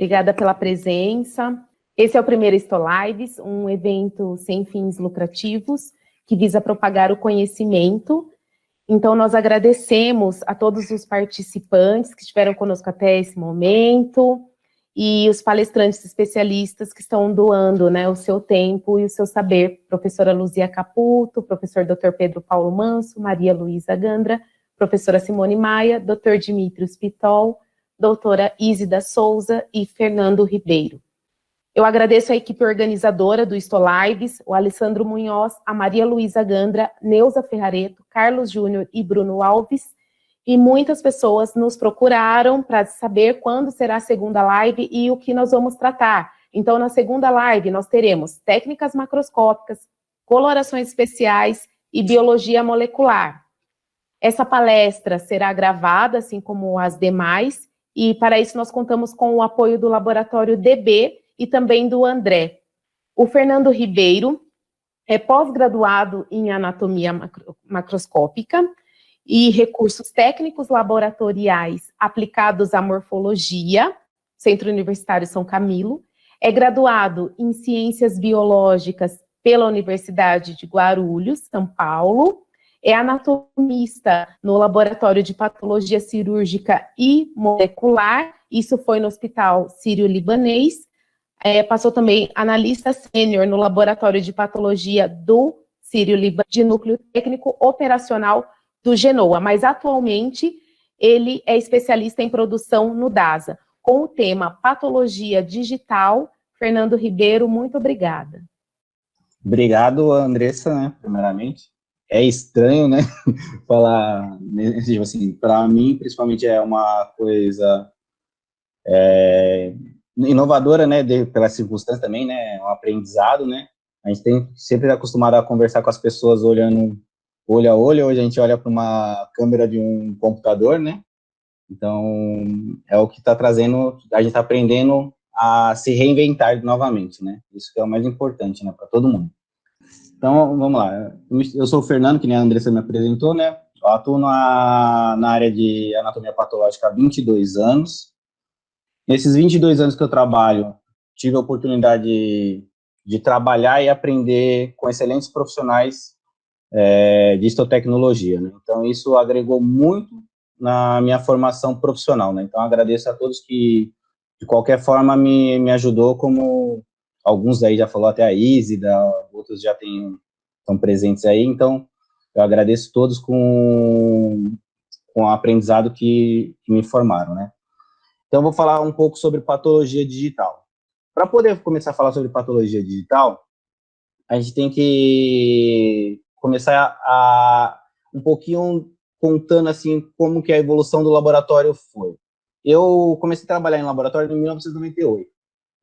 Obrigada pela presença. Esse é o primeiro Histolives, um evento sem fins lucrativos que visa propagar o conhecimento. Então, nós agradecemos a todos os participantes que estiveram conosco até esse momento e os palestrantes especialistas que estão doando, né, o seu tempo e o seu saber. Professora Luzia Caputo, professor Dr. Pedro Paulo Manso, Maria Luísa Gandra, professora Simone Maia, Dr. Dimitrios Pitol, doutora Ísida Souza e Fernando Ribeiro. Eu agradeço a equipe organizadora do Histolives, o Alessandro Munhoz, a Maria Luísa Gandra, Neuza Ferrareto, Carlos Júnior e Bruno Alves, e muitas pessoas nos procuraram para saber quando será a segunda live e o que nós vamos tratar. Então, na segunda live, nós teremos técnicas macroscópicas, colorações especiais e biologia molecular. Essa palestra será gravada, assim como as demais, e para isso nós contamos com o apoio do Laboratório DB e também do André. O Fernando Ribeiro é pós-graduado em anatomia macroscópica e recursos técnicos laboratoriais aplicados à morfologia, Centro Universitário São Camilo, é graduado em ciências biológicas pela Universidade de Guarulhos, São Paulo, é anatomista no Laboratório de Patologia Cirúrgica e Molecular, isso foi no Hospital Sírio-Libanês, passou também analista sênior no Laboratório de Patologia do Sírio-Libanês, de Núcleo Técnico Operacional do Genoa, mas atualmente ele é especialista em produção no DASA, com o tema Patologia Digital. Fernando Ribeiro, muito obrigada. Obrigado, Andressa, né, primeiramente. É estranho, né, falar, tipo assim, para mim, principalmente, é uma coisa inovadora, né, pela circunstância também, né, um aprendizado, né, a gente tem sempre acostumado a conversar com as pessoas olhando olho a olho, hoje a gente olha para uma câmera de um computador, né, então é o que está trazendo, a gente está aprendendo a se reinventar novamente, né, isso que é o mais importante, né, para todo mundo. Então, vamos lá, eu sou o Fernando, que nem a Andressa me apresentou, né, eu atuo na área de anatomia patológica há 22 anos, nesses 22 anos que eu trabalho, tive a oportunidade de trabalhar e aprender com excelentes profissionais de histotecnologia, né? Então, isso agregou muito na minha formação profissional, né? Então, agradeço a todos que, de qualquer forma, me ajudou, como alguns aí já falou, até a Ísida, outros já estão presentes aí, então, eu agradeço todos com o aprendizado que me formaram, né? Então, eu vou falar um pouco sobre patologia digital. Para poder começar a falar sobre patologia digital, a gente tem que começar um pouquinho contando, assim, como que a evolução do laboratório foi. Eu comecei a trabalhar em laboratório em 1998.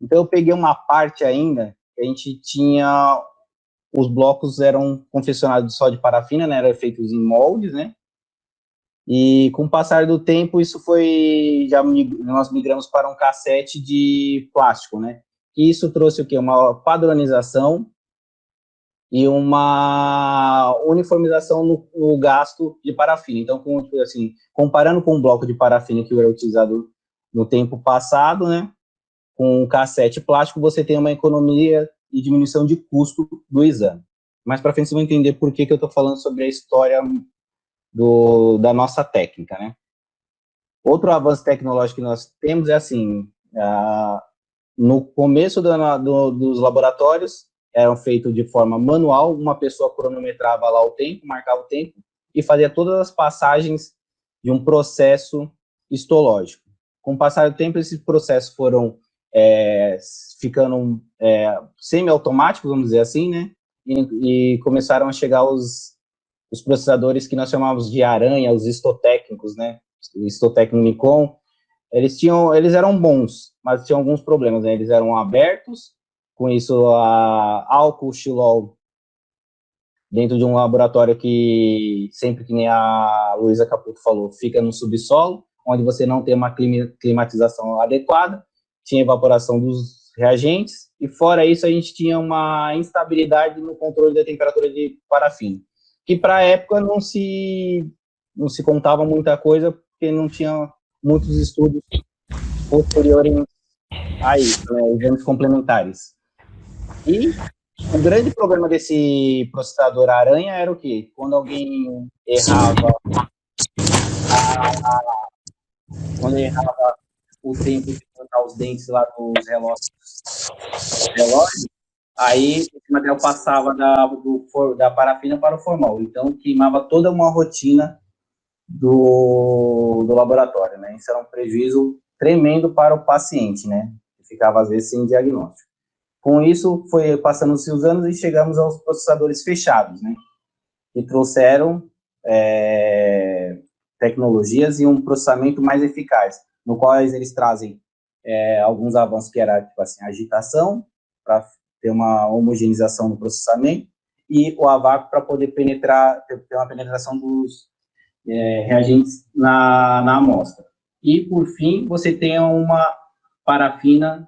Então, eu peguei uma parte ainda, que a gente tinha, os blocos eram confeccionados só de parafina, né, eram feitos em moldes, né, e com o passar do tempo, isso foi, nós migramos para um cassete de plástico, né, e isso trouxe o quê? Uma padronização e uma uniformização no gasto de parafina. Então, assim, comparando com o bloco de parafina que era utilizado no tempo passado, né, com um cassete plástico, você tem uma economia e diminuição de custo do exame. Mais para frente, você vai entender por que eu estou falando sobre a história da nossa técnica, né? Outro avanço tecnológico que nós temos é assim, no começo dos laboratórios, eram feitos de forma manual, uma pessoa cronometrava lá o tempo, marcava o tempo, e fazia todas as passagens de um processo histológico. Com o passar do tempo, esses processos foram ficando semi-automáticos, vamos dizer assim, né? E começaram a chegar os processadores que nós chamávamos de aranha, os histotécnicos, né? O histotécnico Nikon, eles eram bons, mas tinham alguns problemas, né? Eles eram abertos, com isso a álcool xilol dentro de um laboratório que, sempre que nem a Luísa Caputo falou, fica no subsolo, onde você não tem uma climatização adequada, tinha evaporação dos reagentes, e fora isso a gente tinha uma instabilidade no controle da temperatura de parafina, que para a época não se contava muita coisa, porque não tinha muitos estudos posteriores a isso, né, exames complementares. E o grande problema desse processador aranha era o quê? Quando alguém errava, o tempo de colocar os dentes lá dos relógios, aí esse material passava da parafina para o formol, então queimava toda uma rotina do laboratório, né? Isso era um prejuízo tremendo para o paciente, né? Que ficava às vezes sem diagnóstico. Com isso, foi passando-se os anos e chegamos aos processadores fechados, né? Que trouxeram tecnologias e um processamento mais eficaz, no qual eles trazem alguns avanços que era, tipo assim, agitação, para ter uma homogeneização no processamento, e o a vácuo para poder ter uma penetração dos reagentes na amostra. E, por fim, você tem uma parafina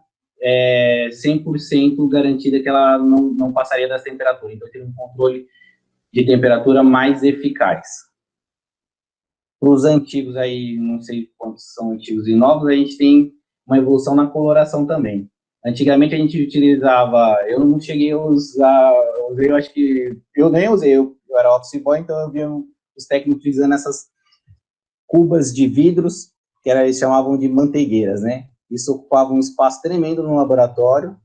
100% garantida que ela não passaria das temperaturas. Então, tem um controle de temperatura mais eficaz. Para os antigos aí, não sei quantos são antigos e novos, a gente tem uma evolução na coloração também. Antigamente a gente utilizava, eu não cheguei a usar, eu acho que, eu nem usei, eu era office boy, então eu via os técnicos utilizando essas cubas de vidros, que eles chamavam de manteigueiras, né? Isso ocupava um espaço tremendo no laboratório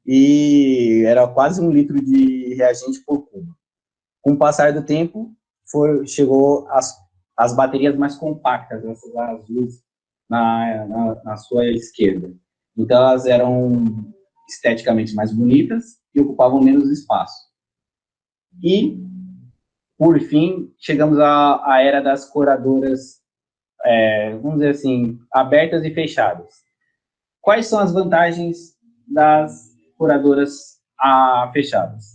e era quase 1 litro de reagente por cubo. Com o passar do tempo, chegou as baterias mais compactas, essas azuis na sua esquerda. Então, elas eram esteticamente mais bonitas e ocupavam menos espaço. E, por fim, chegamos à era das coradoras, vamos dizer assim, abertas e fechadas. Quais são as vantagens das coradoras fechadas?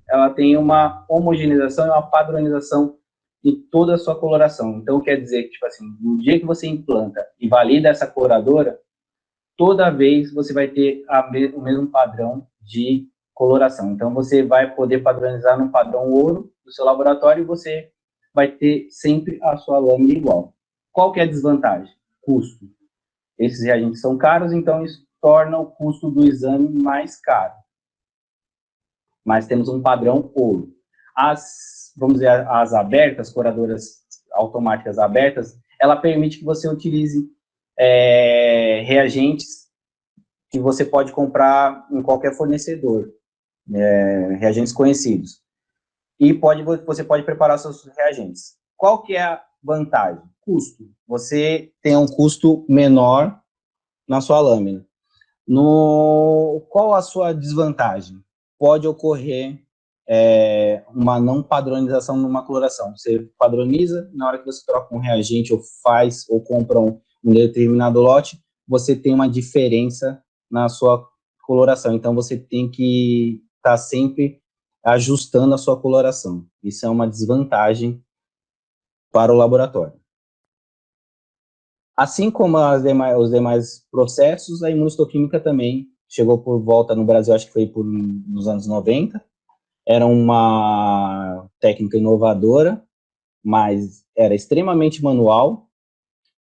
Ela tem uma homogeneização e uma padronização de toda a sua coloração. Então, quer dizer que, tipo assim, no dia que você implanta e valida essa coradora, toda vez você vai ter o mesmo padrão de coloração. Então, você vai poder padronizar no padrão ouro do seu laboratório e você vai ter sempre a sua lâmina igual. Qual que é a desvantagem? Custo. Esses reagentes são caros, então isso torna o custo do exame mais caro. Mas temos um padrão ouro. Vamos dizer, as abertas, coradoras automáticas abertas, ela permite que você utilize reagentes que você pode comprar em qualquer fornecedor, reagentes conhecidos. E você pode preparar seus reagentes. Qual que é a vantagem? Custo. Você tem um custo menor na sua lâmina. Qual a sua desvantagem? Pode ocorrer uma não padronização numa coloração. Você padroniza, na hora que você troca um reagente ou compra um determinado lote, você tem uma diferença na sua coloração. Então, você tem que estar sempre ajustando a sua coloração. Isso é uma desvantagem para o laboratório. Assim como os demais processos, a imunistoquímica também chegou por volta no Brasil, acho que foi nos anos 90. Era uma técnica inovadora, mas era extremamente manual,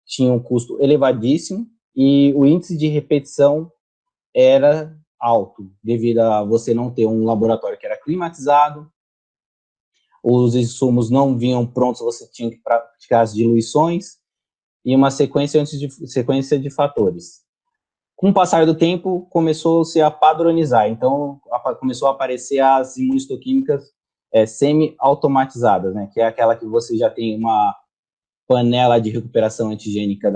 tinha um custo elevadíssimo e o índice de repetição era alto, devido a você não ter um laboratório que era climatizado, os insumos não vinham prontos, você tinha que praticar as diluições, e uma sequência de fatores. Com o passar do tempo, começou-se a padronizar, então começou a aparecer as imunistoquímicas semi-automatizadas, né, que é aquela que você já tem uma panela de recuperação antigênica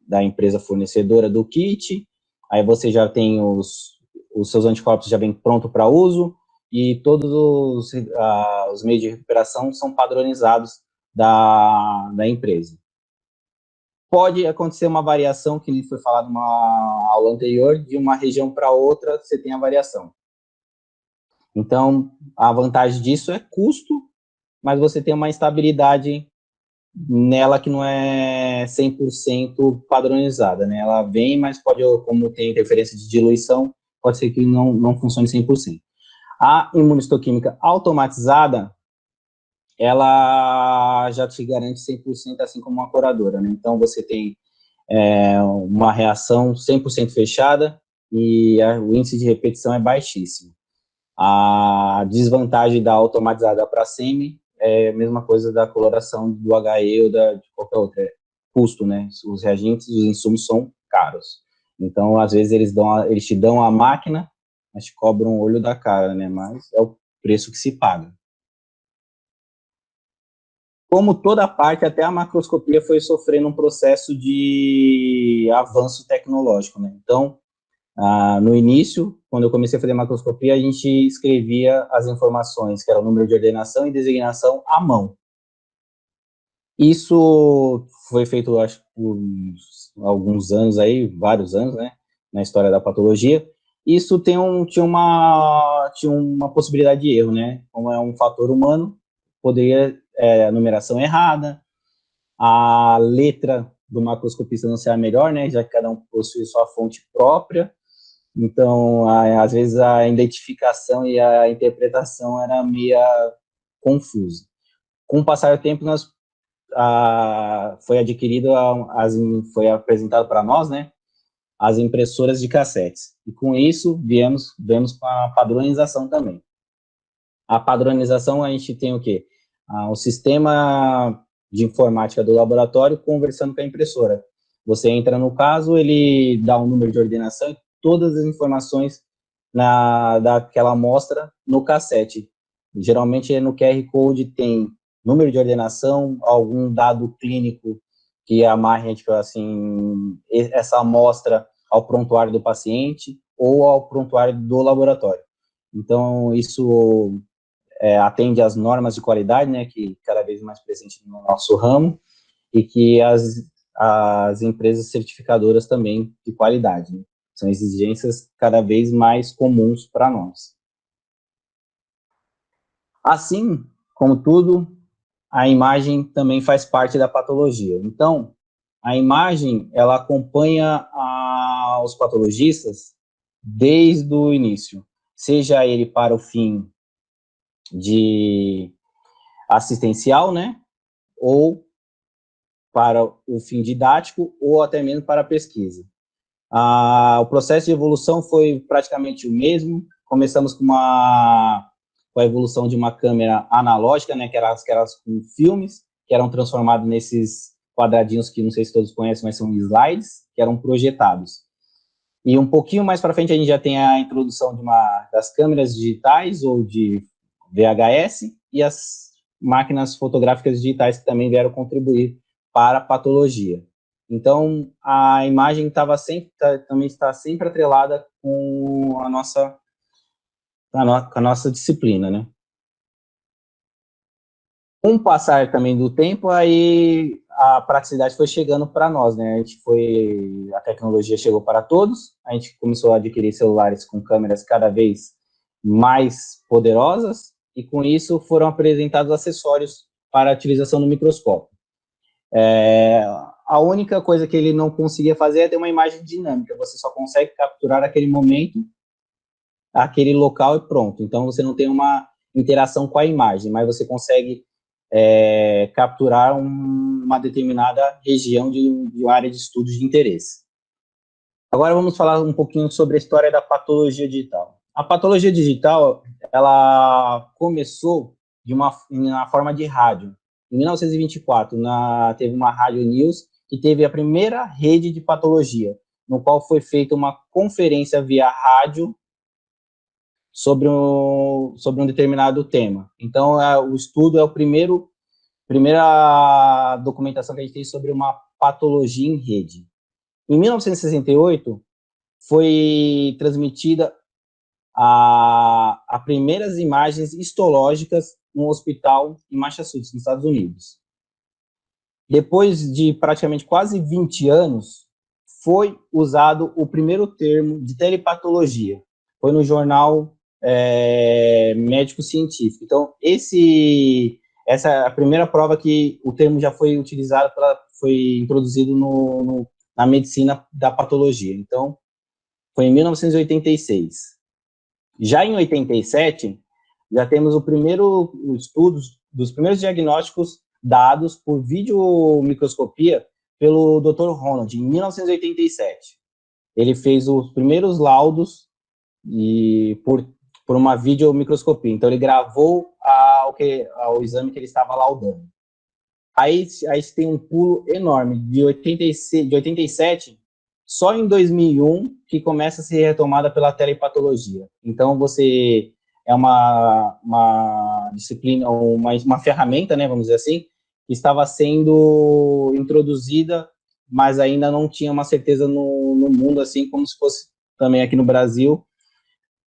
da empresa fornecedora do kit, aí você já tem os seus anticorpos já vem pronto para uso, e todos os meios de recuperação são padronizados da empresa. Pode acontecer uma variação, que foi falado numa aula anterior, de uma região para outra, você tem a variação. Então, a vantagem disso é custo, mas você tem uma estabilidade nela que não é 100% padronizada, né? Ela vem, mas pode, como tem interferência de diluição, pode ser que não funcione 100%. A imunistoquímica automatizada, ela já te garante 100%, assim como uma coradora, né? Então, você tem uma reação 100% fechada e o índice de repetição é baixíssimo. A desvantagem da automatizada para semi é a mesma coisa da coloração do HE ou de qualquer outra, custo, né? Os reagentes, os insumos são caros. Então, às vezes, eles te dão a máquina, mas te cobram o olho da cara, né? Mas é o preço que se paga. Como toda parte, até a macroscopia foi sofrendo um processo de avanço tecnológico, né? Então, no início, quando eu comecei a fazer macroscopia, a gente escrevia as informações, que era o número de ordenação e designação, à mão. Isso foi feito, acho, por alguns anos aí, vários anos, né, na história da patologia. Isso tinha uma possibilidade de erro, né? Como é um fator humano, poderia a numeração errada, a letra do macroscopista não ser a melhor, né? Já que cada um possui sua fonte própria. Então, às vezes a identificação e a interpretação era meio confusa. Com o passar do tempo, foi apresentado para nós, né, as impressoras de cassetes. E com isso, viemos com a padronização também. A padronização, a gente tem o quê? O sistema de informática do laboratório conversando com a impressora. Você entra no caso, ele dá um número de ordenação e todas as informações daquela amostra no cassete. Geralmente, no QR Code tem número de ordenação, algum dado clínico que amarre, tipo assim, essa amostra ao prontuário do paciente ou ao prontuário do laboratório. Então, isso atende às normas de qualidade, né, que cada vez mais presente no nosso ramo, e que as empresas certificadoras também de qualidade, né? São exigências cada vez mais comuns para nós. Assim como tudo, a imagem também faz parte da patologia. Então, a imagem, ela acompanha os patologistas desde o início, seja ele para o fim de assistencial, né, ou para o fim didático, ou até mesmo para a pesquisa. O processo de evolução foi praticamente o mesmo. Começamos com a evolução de uma câmera analógica, né, que eram com filmes, que eram transformados nesses quadradinhos que não sei se todos conhecem, mas são slides, que eram projetados. E um pouquinho mais para frente a gente já tem a introdução das câmeras digitais ou de VHS e as máquinas fotográficas digitais que também vieram contribuir para a patologia. Então, a imagem também está sempre atrelada com a nossa disciplina, né? Com o passar também do tempo, aí a praticidade foi chegando para nós, né? A tecnologia chegou para todos, a gente começou a adquirir celulares com câmeras cada vez mais poderosas, e com isso foram apresentados acessórios para a utilização no microscópio. A única coisa que ele não conseguia fazer é ter uma imagem dinâmica, você só consegue capturar aquele momento, aquele local e pronto. Então, você não tem uma interação com a imagem, mas você consegue capturar uma determinada região de uma área de estudo de interesse. Agora vamos falar um pouquinho sobre a história da patologia digital. A patologia digital, ela começou na forma de rádio. Em 1924, teve uma rádio news que teve a primeira rede de patologia, no qual foi feita uma conferência via rádio sobre um determinado tema. Então, o estudo é a primeira documentação que a gente tem sobre uma patologia em rede. Em 1968, foi transmitida as primeiras imagens histológicas num hospital em Massachusetts, nos Estados Unidos. Depois de praticamente quase 20 anos, foi usado o primeiro termo de telepatologia. Foi no jornal médico-científico. Então, essa é a primeira prova que o termo já foi utilizado, foi introduzido na medicina da patologia. Então, foi em 1986. Já em 87, já temos o primeiro estudo dos primeiros diagnósticos dados por videomicroscopia pelo Dr. Ronald, em 1987. Ele fez os primeiros laudos por uma videomicroscopia. Então, ele gravou o exame que ele estava laudando. Aí tem um pulo enorme, de 87, só em 2001 que começa a ser retomada pela telepatologia. Então, você é uma disciplina, uma ferramenta, né, vamos dizer assim, que estava sendo introduzida, mas ainda não tinha uma certeza no mundo, assim como se fosse também aqui no Brasil,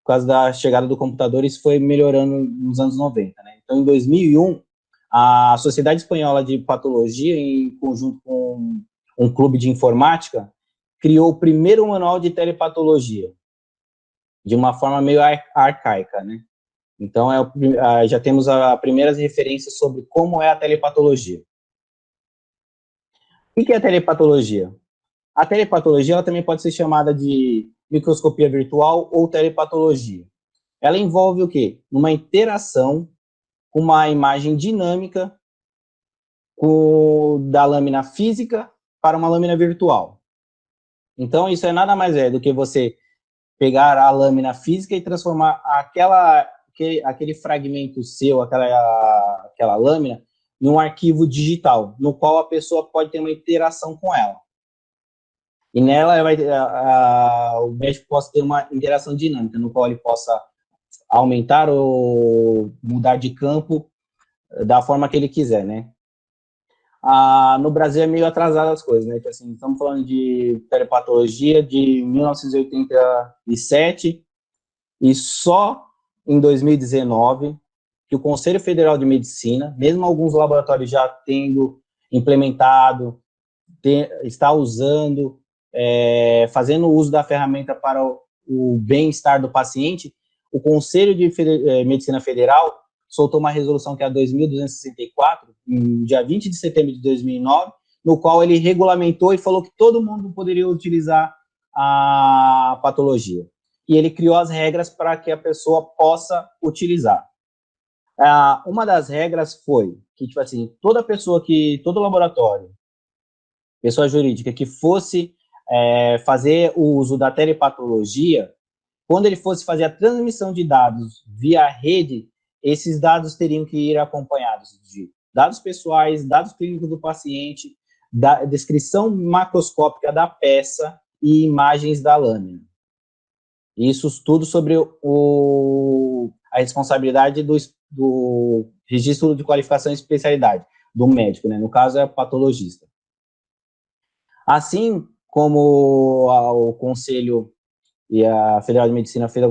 por causa da chegada do computador. Isso foi melhorando nos anos 90, né? Então, em 2001, a Sociedade Espanhola de Patologia, em conjunto com um clube de informática, criou o primeiro manual de telepatologia, de uma forma meio arcaica, né? Então, já temos as primeiras referências sobre como é a telepatologia. O que é a telepatologia? A telepatologia ela também pode ser chamada de microscopia virtual ou telepatologia. Ela envolve o quê? Uma interação com uma imagem dinâmica da lâmina física para uma lâmina virtual. Então, isso é nada mais do que você pegar a lâmina física e transformar aquele fragmento seu, aquela lâmina, em um arquivo digital, no qual a pessoa pode ter uma interação com ela. E nela o médico possa ter uma interação dinâmica, no qual ele possa aumentar ou mudar de campo da forma que ele quiser, né? No Brasil é meio atrasado as coisas, né? Assim, estamos falando de telepatologia de 1987 e só em 2019 que o Conselho Federal de Medicina, mesmo alguns laboratórios já tendo implementado, está usando, fazendo uso da ferramenta para o bem-estar do paciente, o Conselho de Medicina Federal soltou uma resolução que é a 2.264, no dia 20 de setembro de 2009, no qual ele regulamentou e falou que todo mundo poderia utilizar a patologia. E ele criou as regras para que a pessoa possa utilizar. Uma das regras foi que, tipo assim, todo laboratório, pessoa jurídica que fosse fazer o uso da telepatologia, quando ele fosse fazer a transmissão de dados via rede, esses dados teriam que ir acompanhados de dados pessoais, dados clínicos do paciente, da descrição macroscópica da peça e imagens da lâmina. Isso tudo sobre a responsabilidade do registro de qualificação e especialidade do médico, né? No caso, é o patologista. Assim como o Conselho e a Federal de Medicina fez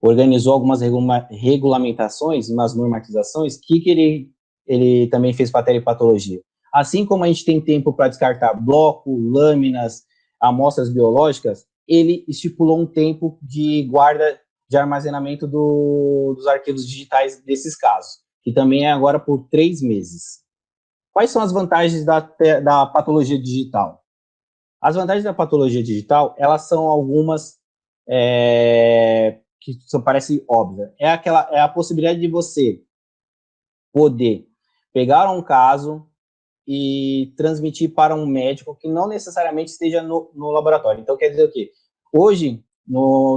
organizou algumas regulamentações, umas normatizações, que ele também fez para a telepatologia. Assim como a gente tem tempo para descartar bloco, lâminas, amostras biológicas, ele estipulou um tempo de guarda de armazenamento dos arquivos digitais desses casos, que também é agora por 3 meses. Quais são as vantagens da patologia digital? As vantagens da patologia digital, elas são algumas que parece óbvia. É a possibilidade de você poder pegar um caso e transmitir para um médico que não necessariamente esteja no laboratório. Então, quer dizer o quê? Hoje,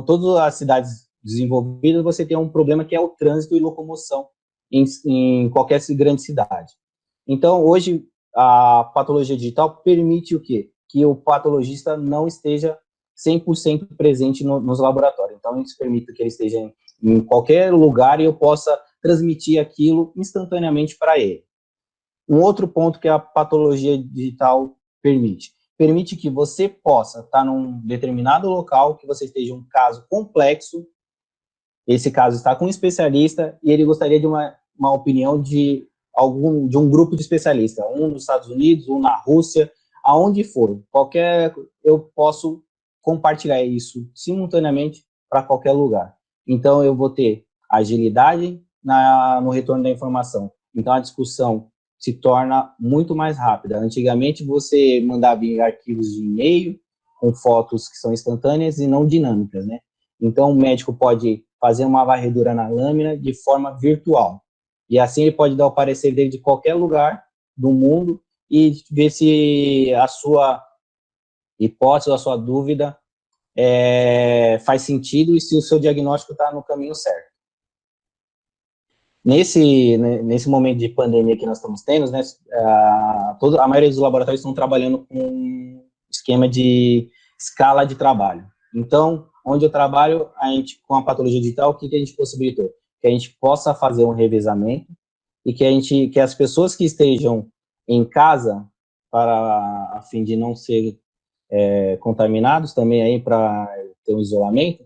todas as cidades desenvolvidas, você tem um problema que é o trânsito e locomoção em qualquer grande cidade. Então, hoje, a patologia digital permite o quê? Que o patologista não esteja 100% presente nos laboratórios. Então, isso permite que ele esteja em qualquer lugar e eu possa transmitir aquilo instantaneamente para ele. Um outro ponto que a patologia digital permite que você possa estar num determinado local, que você esteja um caso complexo, esse caso está com um especialista e ele gostaria de uma opinião de um grupo de especialistas, um nos Estados Unidos, um na Rússia, aonde for, eu posso compartilhar isso simultaneamente para qualquer lugar. Então, eu vou ter agilidade no retorno da informação. Então, a discussão se torna muito mais rápida. Antigamente, você mandava em arquivos de e-mail com fotos que são instantâneas e não dinâmicas, né? Então, o médico pode fazer uma varredura na lâmina de forma virtual. E assim ele pode dar o parecer dele de qualquer lugar do mundo e ver se a sua hipótese, a sua dúvida faz sentido e se o seu diagnóstico está no caminho certo. Nesse momento de pandemia que nós estamos tendo, né, a maioria dos laboratórios estão trabalhando com um esquema de escala de trabalho. Então, onde eu trabalho, com a patologia digital, o que a gente possibilitou? Que a gente possa fazer um revezamento e que as pessoas que estejam em casa, a fim de não ser contaminados também aí para ter um isolamento,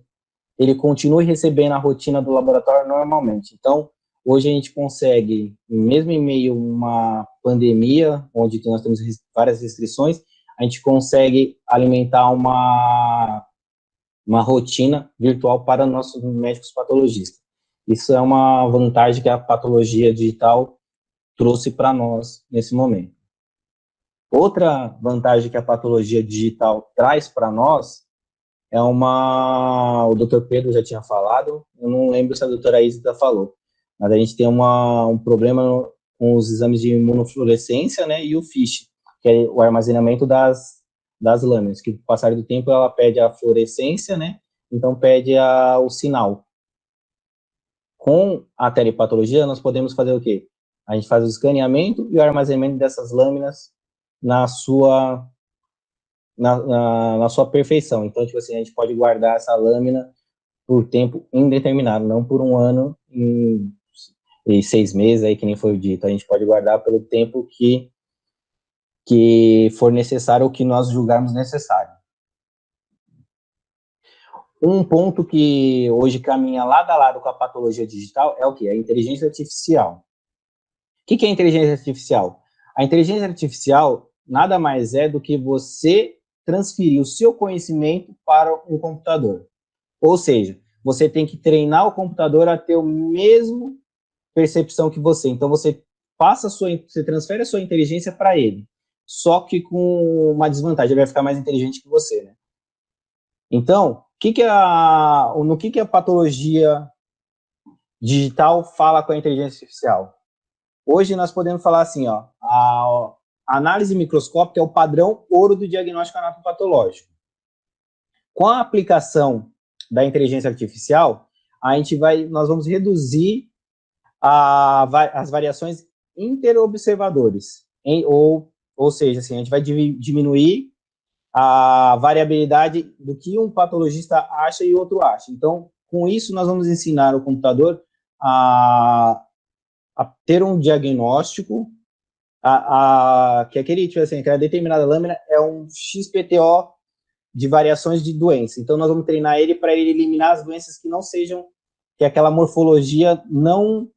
ele continue recebendo a rotina do laboratório normalmente. Então, hoje a gente consegue, mesmo em meio a uma pandemia, onde nós temos várias restrições, a gente consegue alimentar uma rotina virtual para nossos médicos patologistas. Isso é uma vantagem que a patologia digital trouxe para nós nesse momento. Outra vantagem que a patologia digital traz para nós o Dr. Pedro já tinha falado, eu não lembro se a doutora Isita falou, mas a gente tem um problema com os exames de imunofluorescência, né, e o FISH, que é o armazenamento das lâminas, que com o passar do tempo ela pede a fluorescência, né, então pede o sinal. Com a telepatologia, nós podemos fazer o quê? A gente faz o escaneamento e o armazenamento dessas lâminas na sua perfeição. Então, tipo assim, a gente pode guardar essa lâmina por tempo indeterminado, não por um ano e 6 meses, aí que nem foi dito. A gente pode guardar pelo tempo que for necessário ou que nós julgarmos necessário. Um ponto que hoje caminha lado a lado com a patologia digital é o quê? A inteligência artificial. O que é a inteligência artificial? A inteligência artificial nada mais é do que você transferir o seu conhecimento para um computador. Ou seja, você tem que treinar o computador a ter a mesma percepção que você. Então, você transfere a sua inteligência para ele. Só que com uma desvantagem, ele vai ficar mais inteligente que você, né? Então, no que a patologia digital fala com a inteligência artificial? Hoje nós podemos falar assim, a análise microscópica é o padrão ouro do diagnóstico anatopatológico. Com a aplicação da inteligência artificial, nós vamos reduzir as variações interobservadores, ou seja, assim, a gente vai diminuir a variabilidade do que um patologista acha e o outro acha. Então, com isso, nós vamos ensinar o computador a ter um diagnóstico, que aquela determinada lâmina é um XPTO de variações de doença. Então, nós vamos treinar ele para ele eliminar as doenças que não sejam, que aquela morfologia não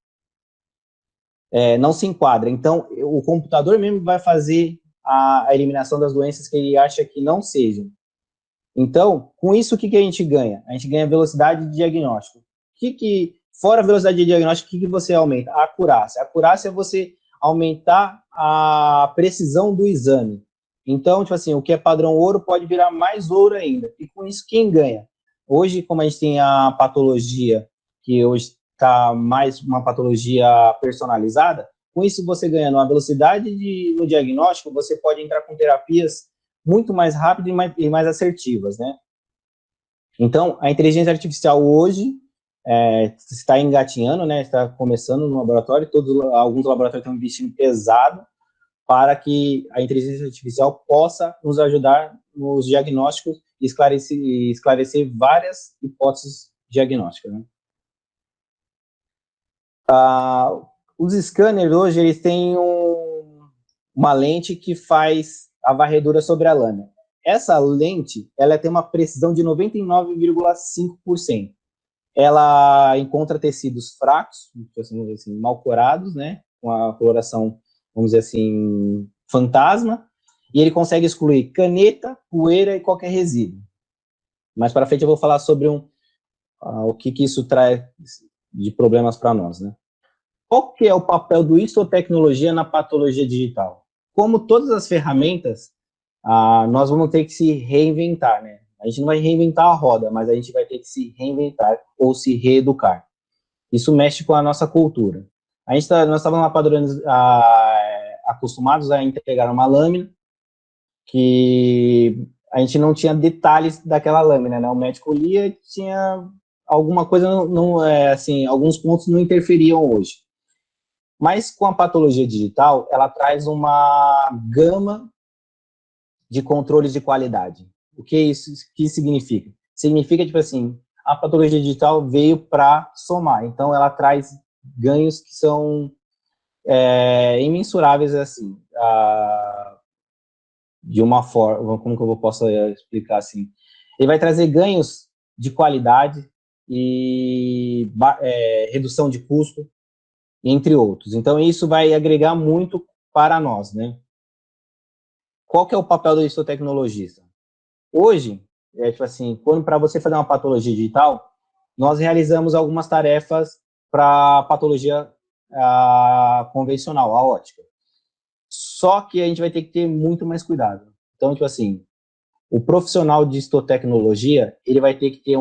se enquadra. Então, o computador mesmo vai fazer a eliminação das doenças que ele acha que não sejam. Então, com isso, o que a gente ganha? A gente ganha velocidade de diagnóstico. Fora a velocidade de diagnóstico, o que você aumenta? A acurácia. A acurácia é você aumentar a precisão do exame. Então, tipo assim, o que é padrão ouro pode virar mais ouro ainda. E com isso, quem ganha? Hoje, como a gente tem a patologia, que hoje está mais uma patologia personalizada, com isso você ganhando uma velocidade no diagnóstico, você pode entrar com terapias muito mais rápidas e mais assertivas, né? Então, a inteligência artificial hoje está engatinhando, né? Está começando no laboratório, alguns laboratórios estão investindo pesado para que a inteligência artificial possa nos ajudar nos diagnósticos e esclarecer várias hipóteses diagnósticas, né? Os scanners hoje, eles têm uma lente que faz a varredura sobre a lâmina. Essa lente, ela tem uma precisão de 99,5%. Ela encontra tecidos fracos, assim, mal corados, né, com a coloração, vamos dizer assim, fantasma, e ele consegue excluir caneta, poeira e qualquer resíduo. Mais para frente eu vou falar sobre o que isso traz de problemas para nós, né? Qual que é o papel do histotecnologia na patologia digital? Como todas as ferramentas, nós vamos ter que se reinventar, né? A gente não vai reinventar a roda, mas a gente vai ter que se reinventar ou se reeducar. Isso mexe com a nossa cultura. Nós estávamos padronizando, acostumados a entregar uma lâmina que a gente não tinha detalhes daquela lâmina, né? O médico lia, tinha alguma coisa, assim, alguns pontos não interferiam hoje. Mas com a patologia digital, ela traz uma gama de controles de qualidade. O que isso que significa? Significa, tipo assim, a patologia digital veio para somar, então ela traz ganhos que são imensuráveis, assim, de uma forma, como que eu posso explicar assim? Ele vai trazer ganhos de qualidade e redução de custo, entre outros. Então, isso vai agregar muito para nós, né? Qual que é o papel do histotecnologista? Hoje, tipo assim, quando para você fazer uma patologia digital, nós realizamos algumas tarefas para patologia convencional, a ótica. Só que a gente vai ter que ter muito mais cuidado. Então, tipo assim, o profissional de histotecnologia, ele vai ter que ter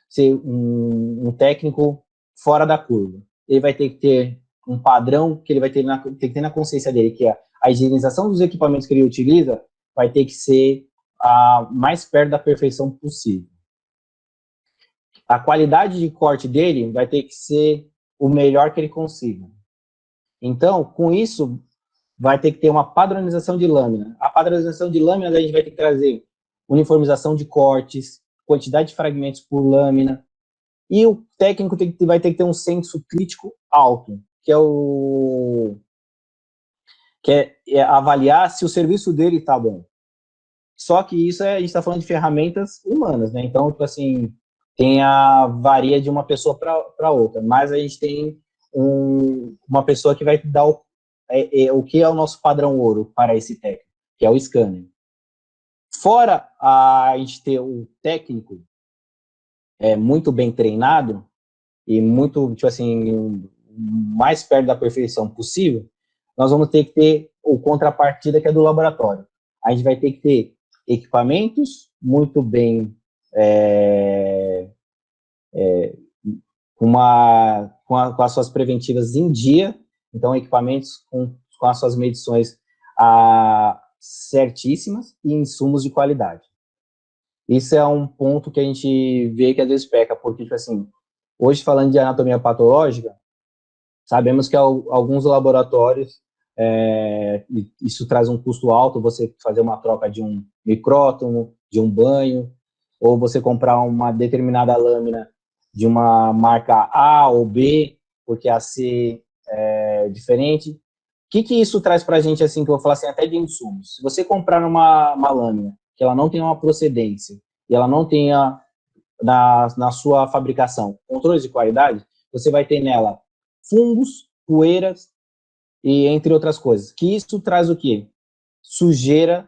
ser um técnico fora da curva. Ele vai ter que ter um padrão que ele vai ter que ter na consciência dele, que é a higienização dos equipamentos que ele utiliza vai ter que ser mais perto da perfeição possível. A qualidade de corte dele vai ter que ser o melhor que ele consiga. Então, com isso, vai ter que ter uma padronização de lâmina. A padronização de lâmina, a gente vai ter que trazer uniformização de cortes, quantidade de fragmentos por lâmina, e o técnico vai ter que ter um senso crítico alto, que é avaliar se o serviço dele está bom. Só que isso a gente está falando de ferramentas humanas, né? Então, tipo assim, varia de uma pessoa para outra, mas a gente tem uma pessoa que vai dar o que é o nosso padrão ouro para esse técnico, que é o scanner. Fora a gente ter o técnico muito bem treinado e muito, tipo assim, mais perto da perfeição possível, nós vamos ter que ter o contrapartida que é do laboratório. A gente vai ter que ter equipamentos muito bem com as suas preventivas em dia, então equipamentos com as suas medições certíssimas e insumos de qualidade. Isso é um ponto que a gente vê que às vezes peca, porque, tipo assim, hoje falando de anatomia patológica, sabemos que alguns laboratórios, isso traz um custo alto, você fazer uma troca de um micrótomo, de um banho, ou você comprar uma determinada lâmina de uma marca A ou B, porque a C é diferente. O que isso traz para a gente, assim, que eu vou falar assim, até de insumos? Se você comprar uma lâmina que ela não tenha uma procedência e ela não tenha na sua fabricação controles de qualidade, você vai ter nela fungos, poeiras e entre outras coisas. Que isso traz o quê? Sujeira,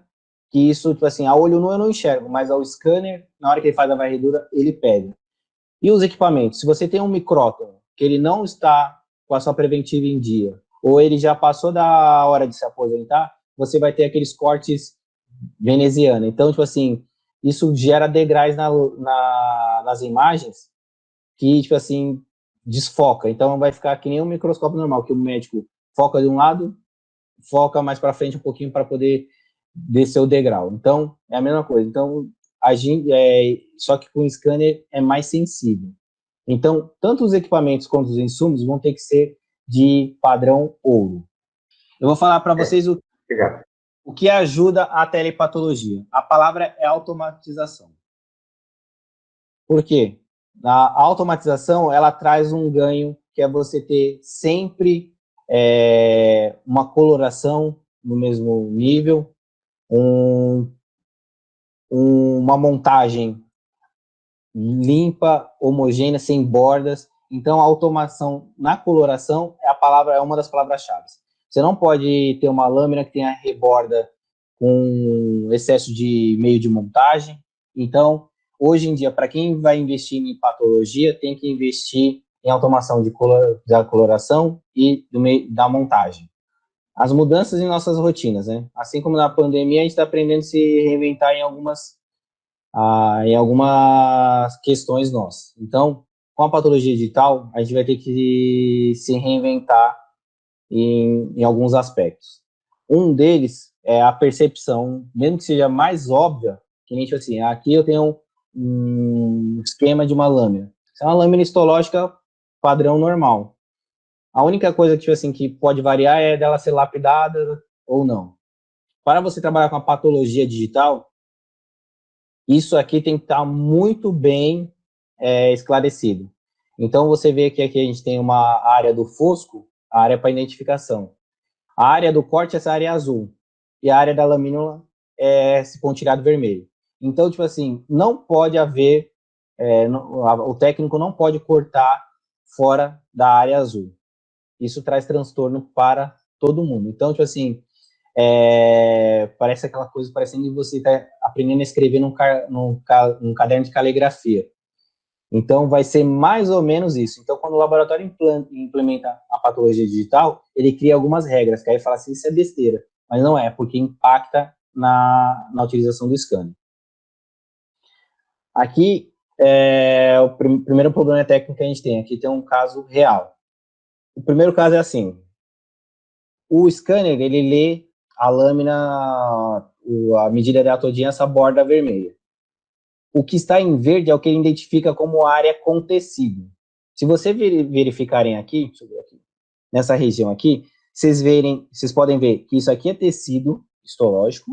que isso, tipo assim, a olho nu eu não enxergo, mas ao scanner, na hora que ele faz a varredura, ele pega. E os equipamentos? Se você tem um micrótomo que ele não está com a sua preventiva em dia, ou ele já passou da hora de se aposentar, você vai ter aqueles cortes venezianos. Então, tipo assim, isso gera degraus nas imagens que, tipo assim, desfoca. Então, vai ficar que nem um microscópio normal, que o médico foca de um lado, foca mais para frente um pouquinho para poder descer o degrau. Então, é a mesma coisa. Então, só que com o scanner é mais sensível. Então, tanto os equipamentos quanto os insumos vão ter que ser de padrão ouro. Eu vou falar para vocês o que ajuda a telepatologia. A palavra é automatização. Por quê? A automatização, ela traz um ganho, que é você ter sempre uma coloração no mesmo nível, uma montagem limpa, homogênea, sem bordas. Então, a automação na coloração é uma das palavras-chave. Você não pode ter uma lâmina que tenha reborda com excesso de meio de montagem. Então, hoje em dia, para quem vai investir em patologia, tem que investir em automação da coloração e da montagem. As mudanças em nossas rotinas, né? Assim como na pandemia, a gente está aprendendo a se reinventar em algumas questões nossas. Então, com a patologia digital, a gente vai ter que se reinventar em alguns aspectos. Um deles é a percepção, mesmo que seja mais óbvia, que nem tipo assim, aqui eu tenho um esquema de uma lâmina. Isso é uma lâmina histológica padrão normal. A única coisa que, tipo assim, que pode variar é dela ser lapidada ou não. Para você trabalhar com a patologia digital, isso aqui tem que estar muito bem esclarecido. Então, você vê que aqui a gente tem uma área do fosco, a área para identificação. A área do corte, essa área é azul. E a área da lamínula é esse pontilhado vermelho. Então, tipo assim, não pode haver, o técnico não pode cortar fora da área azul. Isso traz transtorno para todo mundo. Então, tipo assim, parece aquela coisa, parecendo que você está aprendendo a escrever num caderno de caligrafia. Então, vai ser mais ou menos isso. Então, quando o laboratório implementa a patologia digital, ele cria algumas regras, que aí fala assim, isso é besteira. Mas não é, porque impacta na utilização do scanner. Aqui, o primeiro problema técnico que a gente tem. Aqui tem um caso real. O primeiro caso é assim, o scanner, ele lê a lâmina, a medida de todinha, essa borda vermelha. O que está em verde é o que ele identifica como área com tecido. Se vocês verificarem aqui, deixa eu ver aqui, nessa região aqui, vocês podem ver que isso aqui é tecido histológico,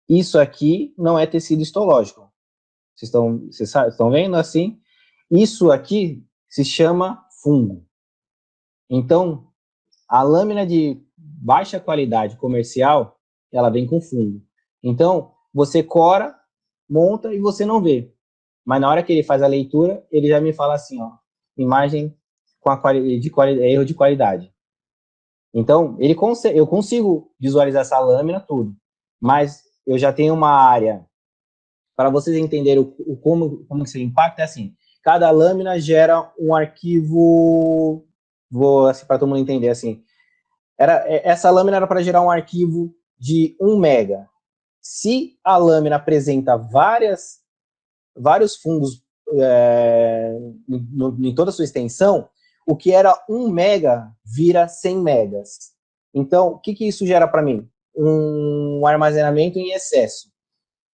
isso aqui não é tecido histológico. Vocês estão vendo assim? Isso aqui se chama fungo. Então, a lâmina de baixa qualidade comercial, ela vem com fungo. Então, você cora, monta e você não vê. Mas na hora que ele faz a leitura, ele já me fala assim, ó, imagem com erro de qualidade. Então, eu consigo visualizar essa lâmina tudo, mas eu já tenho uma área, para vocês entenderem como isso impacta, é assim, cada lâmina gera um arquivo, vou assim, para todo mundo entender, assim, essa lâmina era para gerar um arquivo de 1 mega. Se a lâmina apresenta vários fungos em toda a sua extensão, o que era 1 mega vira 100 megas. Então, o que isso gera para mim? Um armazenamento em excesso,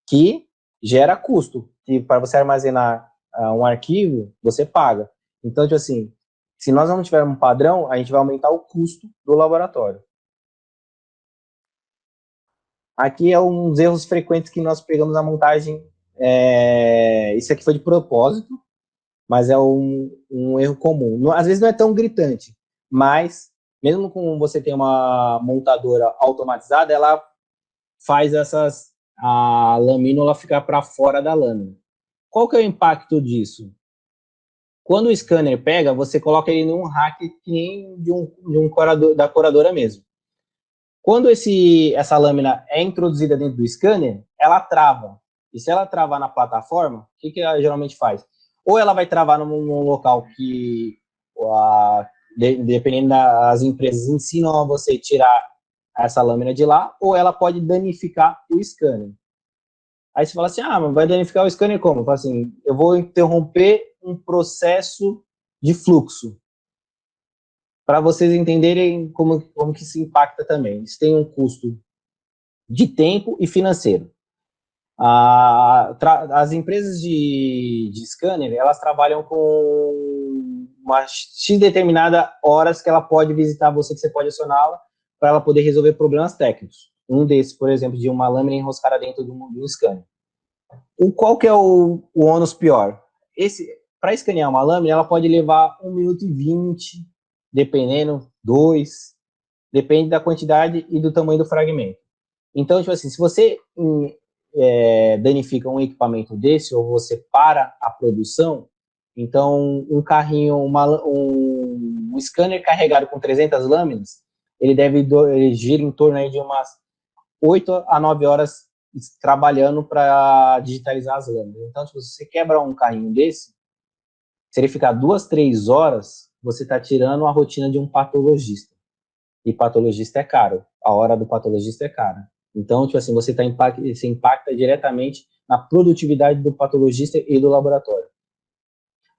que gera custo. E para você armazenar um arquivo, você paga. Então, tipo assim, se nós não tivermos um padrão, a gente vai aumentar o custo do laboratório. Aqui é uns erros frequentes que nós pegamos na montagem. Isso aqui foi de propósito, mas é um erro comum. Às vezes não é tão gritante, mas mesmo com você ter uma montadora automatizada, ela faz a lamínula ficar para fora da lâmina. Qual que é o impacto disso? Quando o scanner pega, você coloca ele num rack que nem de um corador, da coradora mesmo. Quando essa lâmina é introduzida dentro do scanner, ela trava. E se ela travar na plataforma, o que ela geralmente faz? Ou ela vai travar num local que, dependendo das empresas, ensinam a você tirar essa lâmina de lá, ou ela pode danificar o scanner. Aí você fala assim, mas vai danificar o scanner como? Eu falo assim, eu vou interromper um processo de fluxo. Para vocês entenderem como que isso impacta também. Isso tem um custo de tempo e financeiro. As empresas de scanner, elas trabalham com uma X determinada horas que ela pode visitar você, que você pode acioná-la, para ela poder resolver problemas técnicos. Um desses, por exemplo, de uma lâmina enroscada dentro de um scanner. Qual que é o ônus pior? Para escanear uma lâmina, ela pode levar 1 minuto e 20, dependendo, 2, depende da quantidade e do tamanho do fragmento. Então, tipo assim, se você danifica um equipamento desse, ou você para a produção, então um carrinho, um scanner carregado com 300 lâminas, ele gira em torno aí de umas 8 a 9 horas trabalhando para digitalizar as lâminas. Então, se você quebra um carrinho desse, se ele ficar 2, 3 horas, você está tirando a rotina de um patologista. E patologista é caro. A hora do patologista é cara. Então, tipo assim, você impacta diretamente na produtividade do patologista e do laboratório.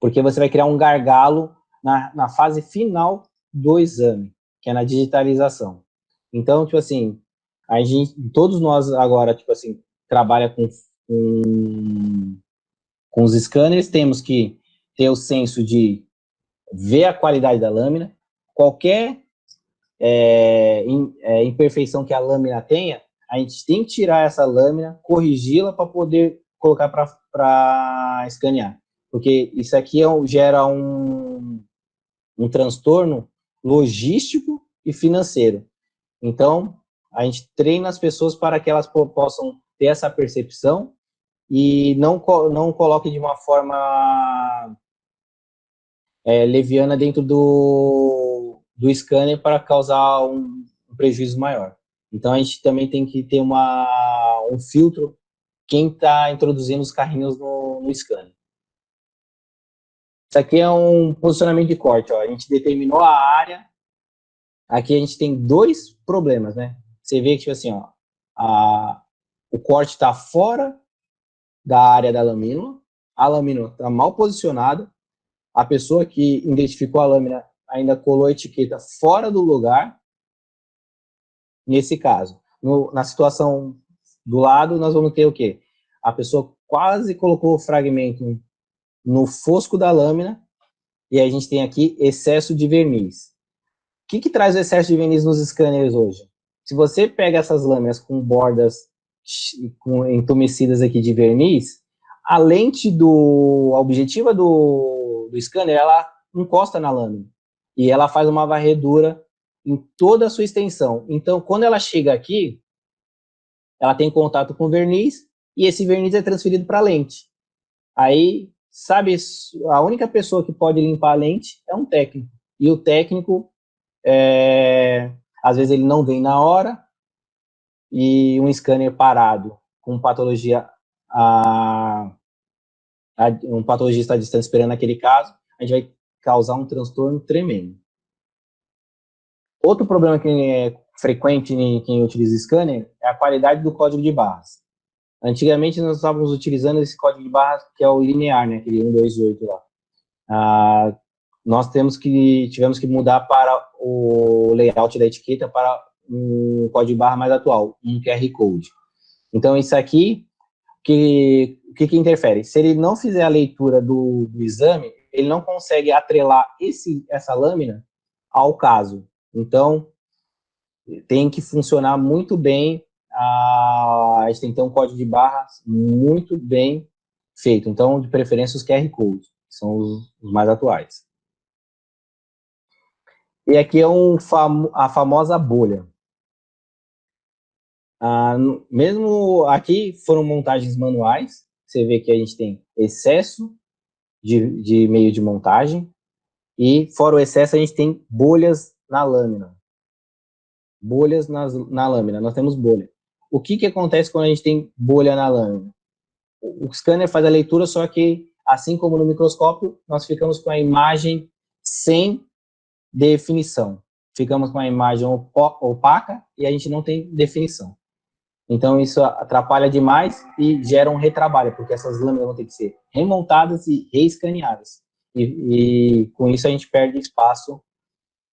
Porque você vai criar um gargalo na fase final do exame. que é na digitalização. Então, tipo assim, a gente, todos nós agora, tipo assim, trabalha com os scanners, temos que ter o senso de ver a qualidade da lâmina, qualquer imperfeição que a lâmina tenha, a gente tem que tirar essa lâmina, corrigi-la para poder colocar para escanear. Porque isso aqui gera um transtorno logístico e financeiro. Então, a gente treina as pessoas para que elas possam ter essa percepção e não coloque de uma forma leviana dentro do scanner para causar um prejuízo maior. Então, a gente também tem que ter um filtro quem está introduzindo os carrinhos no scanner. Isso aqui é um posicionamento de corte. Ó. A gente determinou a área. Aqui a gente tem dois problemas, né? Você vê que, tipo assim, ó, o corte está fora da área da lamínula, a lamínula está mal posicionada, a pessoa que identificou a lâmina ainda colou a etiqueta fora do lugar. Nesse caso, na situação do lado, nós vamos ter o quê? A pessoa quase colocou o fragmento no fosco da lâmina e a gente tem aqui excesso de verniz. O que traz o excesso de verniz nos scanners hoje? Se você pega essas lâminas com bordas entumecidas aqui de verniz, a lente a objetiva do scanner, ela encosta na lâmina e ela faz uma varredura em toda a sua extensão. Então, quando ela chega aqui, ela tem contato com o verniz e esse verniz é transferido para a lente. Aí, sabe, a única pessoa que pode limpar a lente é um técnico. E o técnico, às vezes ele não vem na hora, e um scanner parado com patologia, um patologista à distância esperando aquele caso, a gente vai causar um transtorno tremendo. Outro problema que é frequente em quem utiliza scanner é a qualidade do código de barras. Antigamente nós estávamos utilizando esse código de barras que é o linear, né, aquele 128 lá. Nós tivemos que mudar para o layout da etiqueta para um código de barra mais atual, um QR Code. Então, isso aqui, o que interfere? Se ele não fizer a leitura do exame, ele não consegue atrelar essa lâmina ao caso. Então, tem que funcionar muito bem, a gente tem que ter um código de barras muito bem feito. Então, de preferência, os QR Codes, que são os mais atuais. E aqui é a famosa bolha. Mesmo aqui foram montagens manuais, você vê que a gente tem excesso de meio de montagem e fora o excesso a gente tem bolhas na lâmina. Bolhas na lâmina, nós temos bolha. O que acontece quando a gente tem bolha na lâmina? O scanner faz a leitura, só que assim como no microscópio, nós ficamos com a imagem sem definição. Ficamos com a imagem opaca e a gente não tem definição. Então, isso atrapalha demais e gera um retrabalho, porque essas lâminas vão ter que ser remontadas e reescaneadas. E com isso, a gente perde espaço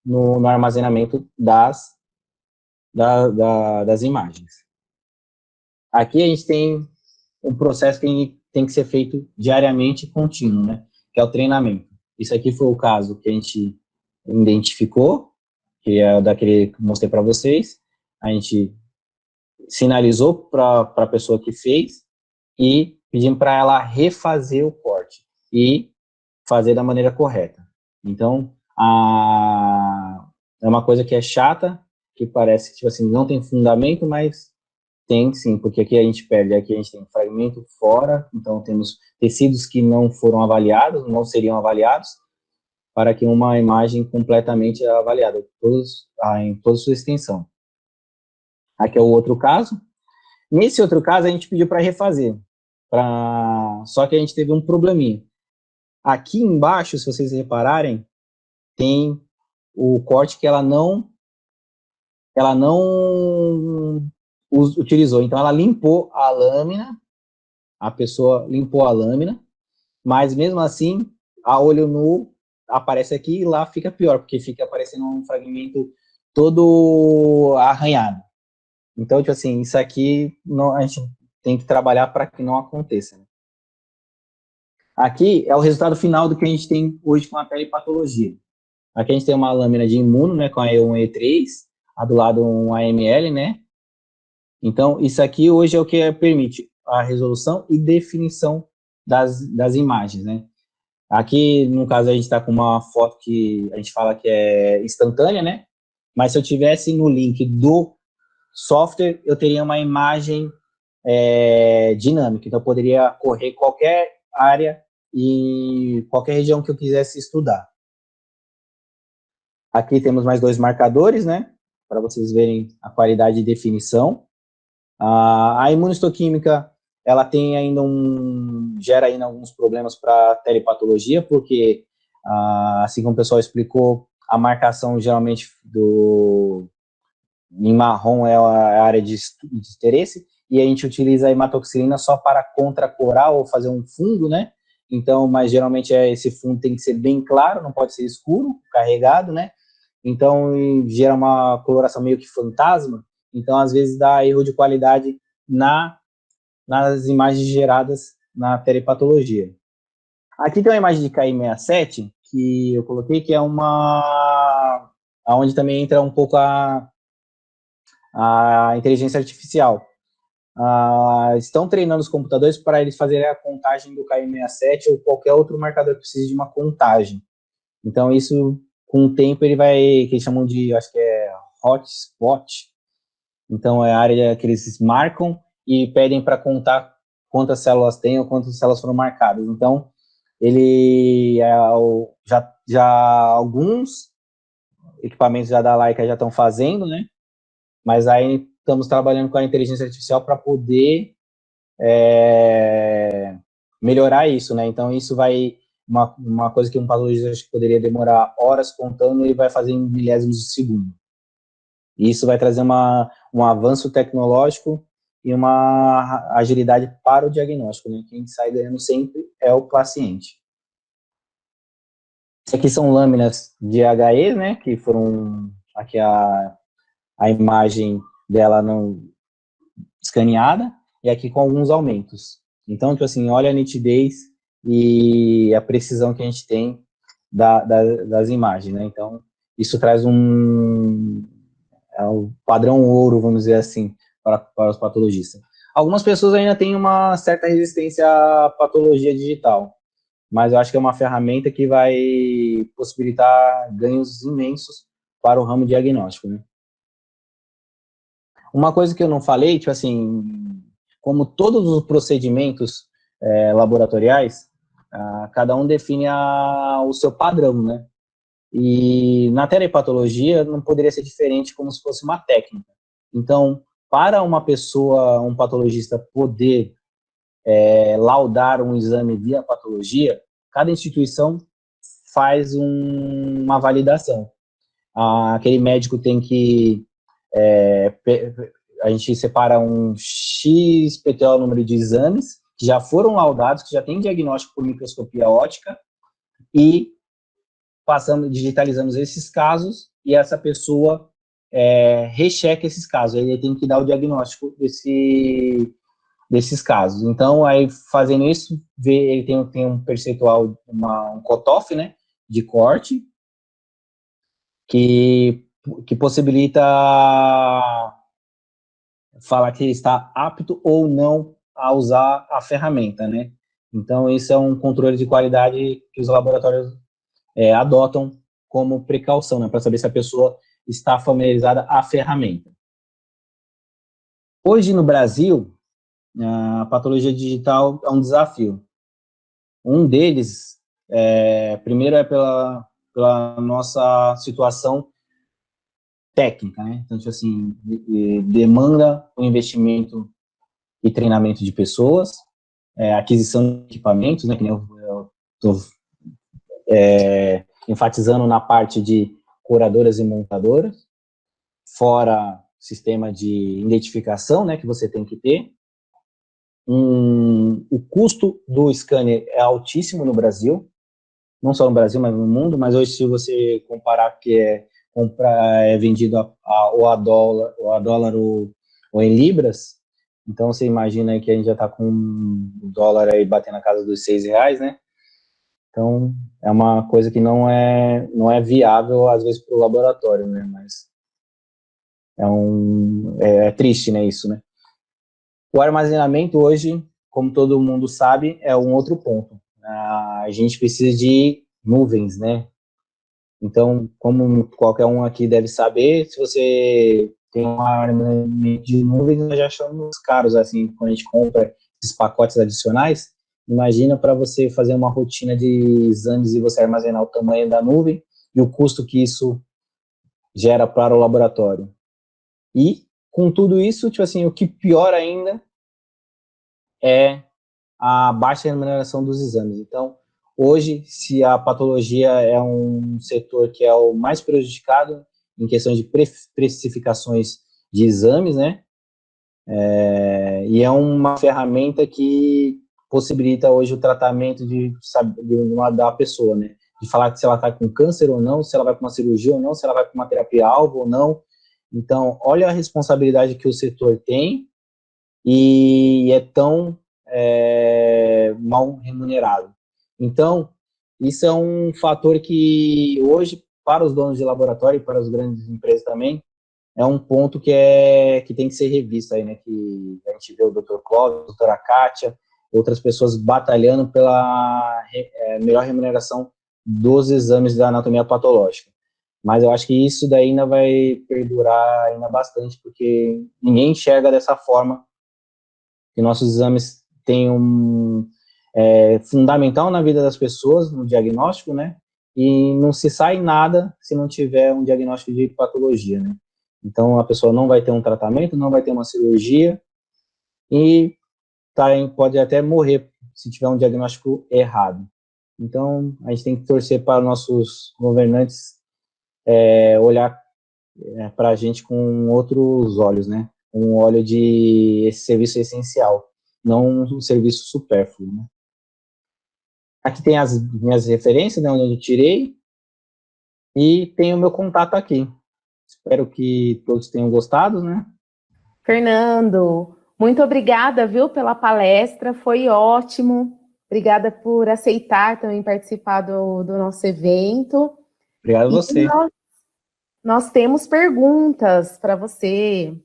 no armazenamento das imagens. Aqui a gente tem um processo que tem que ser feito diariamente e contínuo, né? Que é o treinamento. Isso aqui foi o caso que a gente identificou, que é daquele que mostrei para vocês. A gente sinalizou para a pessoa que fez e pedimos para ela refazer o corte e fazer da maneira correta. Então, é uma coisa que é chata, que parece, tipo assim, não tem fundamento, mas tem sim, porque aqui a gente perde, aqui a gente tem fragmento fora, então temos tecidos que não foram avaliados, não seriam avaliados, para que uma imagem completamente avaliada, em toda sua extensão. Aqui é o outro caso. Nesse outro caso, a gente pediu para refazer, só que a gente teve um probleminha. Aqui embaixo, se vocês repararem, tem o corte que ela não utilizou. Então, ela limpou a lâmina, a pessoa limpou a lâmina, mas mesmo assim, a olho nu aparece aqui e lá fica pior, porque fica aparecendo um fragmento todo arranhado. Então, tipo assim, isso aqui a gente tem que trabalhar para que não aconteça. Né? Aqui é o resultado final do que a gente tem hoje com a telepatologia. Aqui a gente tem uma lâmina de imuno, né, com a E1 e E3, a do lado um AML, né? Então, isso aqui hoje é o que permite a resolução e definição das imagens, né? Aqui, no caso, a gente está com uma foto que a gente fala que é instantânea, né? Mas se eu tivesse no link do software, eu teria uma imagem dinâmica. Então, eu poderia correr qualquer área e qualquer região que eu quisesse estudar. Aqui temos mais 2 marcadores, né? Para vocês verem a qualidade de definição. A imunistoquímica, ela tem ainda gera ainda alguns problemas para telepatologia, porque, assim como o pessoal explicou, a marcação geralmente em marrom é a área de interesse, e a gente utiliza a hematoxilina só para contracorar ou fazer um fundo, né? Então, mas geralmente esse fundo tem que ser bem claro, não pode ser escuro, carregado, né? Então, gera uma coloração meio que fantasma, então às vezes dá erro de qualidade nas imagens geradas na telepatologia. Aqui tem uma imagem de KI67 que eu coloquei, que é onde também entra um pouco a inteligência artificial. Estão treinando os computadores para eles fazerem a contagem do KI67 ou qualquer outro marcador que precise de uma contagem. Então, isso, com o tempo, ele vai, que eles chamam de, acho que é hotspot. Então, é a área que eles marcam e pedem para contar quantas células tem ou quantas células foram marcadas. Então, ele já alguns equipamentos já da Leica já estão fazendo, né? Mas aí estamos trabalhando com a inteligência artificial para poder melhorar isso, né? Então, isso vai... Uma coisa que um patologista poderia demorar horas contando, ele vai fazer em milésimos de segundo. E isso vai trazer um avanço tecnológico e uma agilidade para o diagnóstico, né? Quem sai ganhando sempre é o paciente. Isso aqui são lâminas de HE, né? Que foram... Aqui a imagem dela não escaneada, e aqui com alguns aumentos. Então, tipo assim, olha a nitidez e a precisão que a gente tem das imagens, né? Então, isso traz um padrão ouro, vamos dizer assim, para os patologistas. Algumas pessoas ainda têm uma certa resistência à patologia digital, mas eu acho que é uma ferramenta que vai possibilitar ganhos imensos para o ramo diagnóstico, né? Uma coisa que eu não falei, tipo assim, como todos os procedimentos laboratoriais, cada um define o seu padrão, né? E na telepatologia não poderia ser diferente, como se fosse uma técnica. Então, para uma pessoa, um patologista poder laudar um exame via patologia, cada instituição faz uma validação. Aquele médico tem que a gente separa um XPTO número de exames que já foram laudados, que já tem diagnóstico por microscopia óptica, e digitalizamos esses casos, e essa pessoa recheca esses casos, ele tem que dar o diagnóstico desses casos. Então, aí fazendo isso, ele tem um percentual, um cutoff, né, de corte, que possibilita falar que está apto ou não a usar a ferramenta, né? Então, isso é um controle de qualidade que os laboratórios adotam como precaução, né, para saber se a pessoa está familiarizada à ferramenta. Hoje, no Brasil, a patologia digital é um desafio. Um deles, primeiro, é pela nossa situação técnica, né? Então, tipo assim, demanda o investimento e treinamento de pessoas, aquisição de equipamentos, né? Que nem eu estou enfatizando na parte de curadoras e montadoras, fora sistema de identificação, né? Que você tem que ter. O custo do scanner é altíssimo no Brasil, não só no Brasil, mas no mundo, mas hoje, se você comparar que é vendido ou a dólar ou em libras. Então, você imagina aí que a gente já está com o dólar aí batendo na casa dos R$ 6, né? Então, é uma coisa que não é viável, às vezes, para o laboratório, né? Mas é triste, né, isso, né? O armazenamento hoje, como todo mundo sabe, é um outro ponto. A gente precisa de nuvens, né? Então, como qualquer um aqui deve saber, se você tem um armazenamento de nuvens, nós já achamos caros, assim, quando a gente compra esses pacotes adicionais. Imagina para você fazer uma rotina de exames e você armazenar o tamanho da nuvem e o custo que isso gera para o laboratório. E, com tudo isso, tipo assim, o que pior ainda é a baixa remuneração dos exames. Então, hoje, se a patologia é um setor que é o mais prejudicado em questão de precificações de exames, né? E é uma ferramenta que possibilita hoje o tratamento da pessoa, né? De falar que se ela está com câncer ou não, se ela vai para uma cirurgia ou não, se ela vai para uma terapia-alvo ou não. Então, olha a responsabilidade que o setor tem e é tão mal remunerado. Então, isso é um fator que hoje, para os donos de laboratório e para as grandes empresas também, é um ponto que tem que ser revisto aí, né? Que a gente vê o Dr. Clóvis, a doutora Kátia, outras pessoas batalhando pela melhor remuneração dos exames da anatomia patológica. Mas eu acho que isso daí ainda vai perdurar ainda bastante, porque ninguém enxerga dessa forma que nossos exames têm fundamental na vida das pessoas, no diagnóstico, né? E não se sai nada se não tiver um diagnóstico de patologia, né? Então, a pessoa não vai ter um tratamento, não vai ter uma cirurgia e pode até morrer se tiver um diagnóstico errado. Então, a gente tem que torcer para nossos governantes olhar para a gente com outros olhos, né? Um olho de esse serviço essencial, não um serviço supérfluo, né? Aqui tem as minhas referências, né, onde eu tirei, e tem o meu contato aqui. Espero que todos tenham gostado, né? Fernando, muito obrigada, viu, pela palestra, foi ótimo. Obrigada por aceitar também participar do nosso evento. Obrigado a você. Nós temos perguntas para você.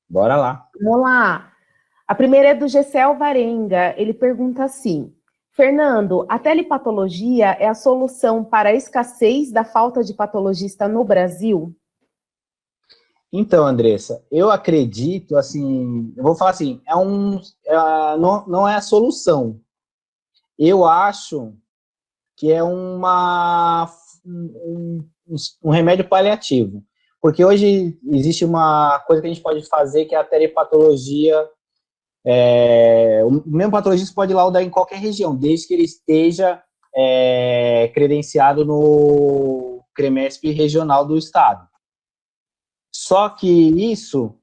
Bora lá. Vamos lá. A primeira é do Gessel Varenga. Ele pergunta assim: Fernando, a telepatologia é a solução para a escassez da falta de patologista no Brasil? Então, Andressa, eu acredito, assim, eu vou falar assim, não é a solução. Eu acho que é um remédio paliativo. Porque hoje existe uma coisa que a gente pode fazer, que é a telepatologia. O mesmo patologista pode laudar em qualquer região, desde que ele esteja credenciado no CREMESP regional do estado. Só que isso,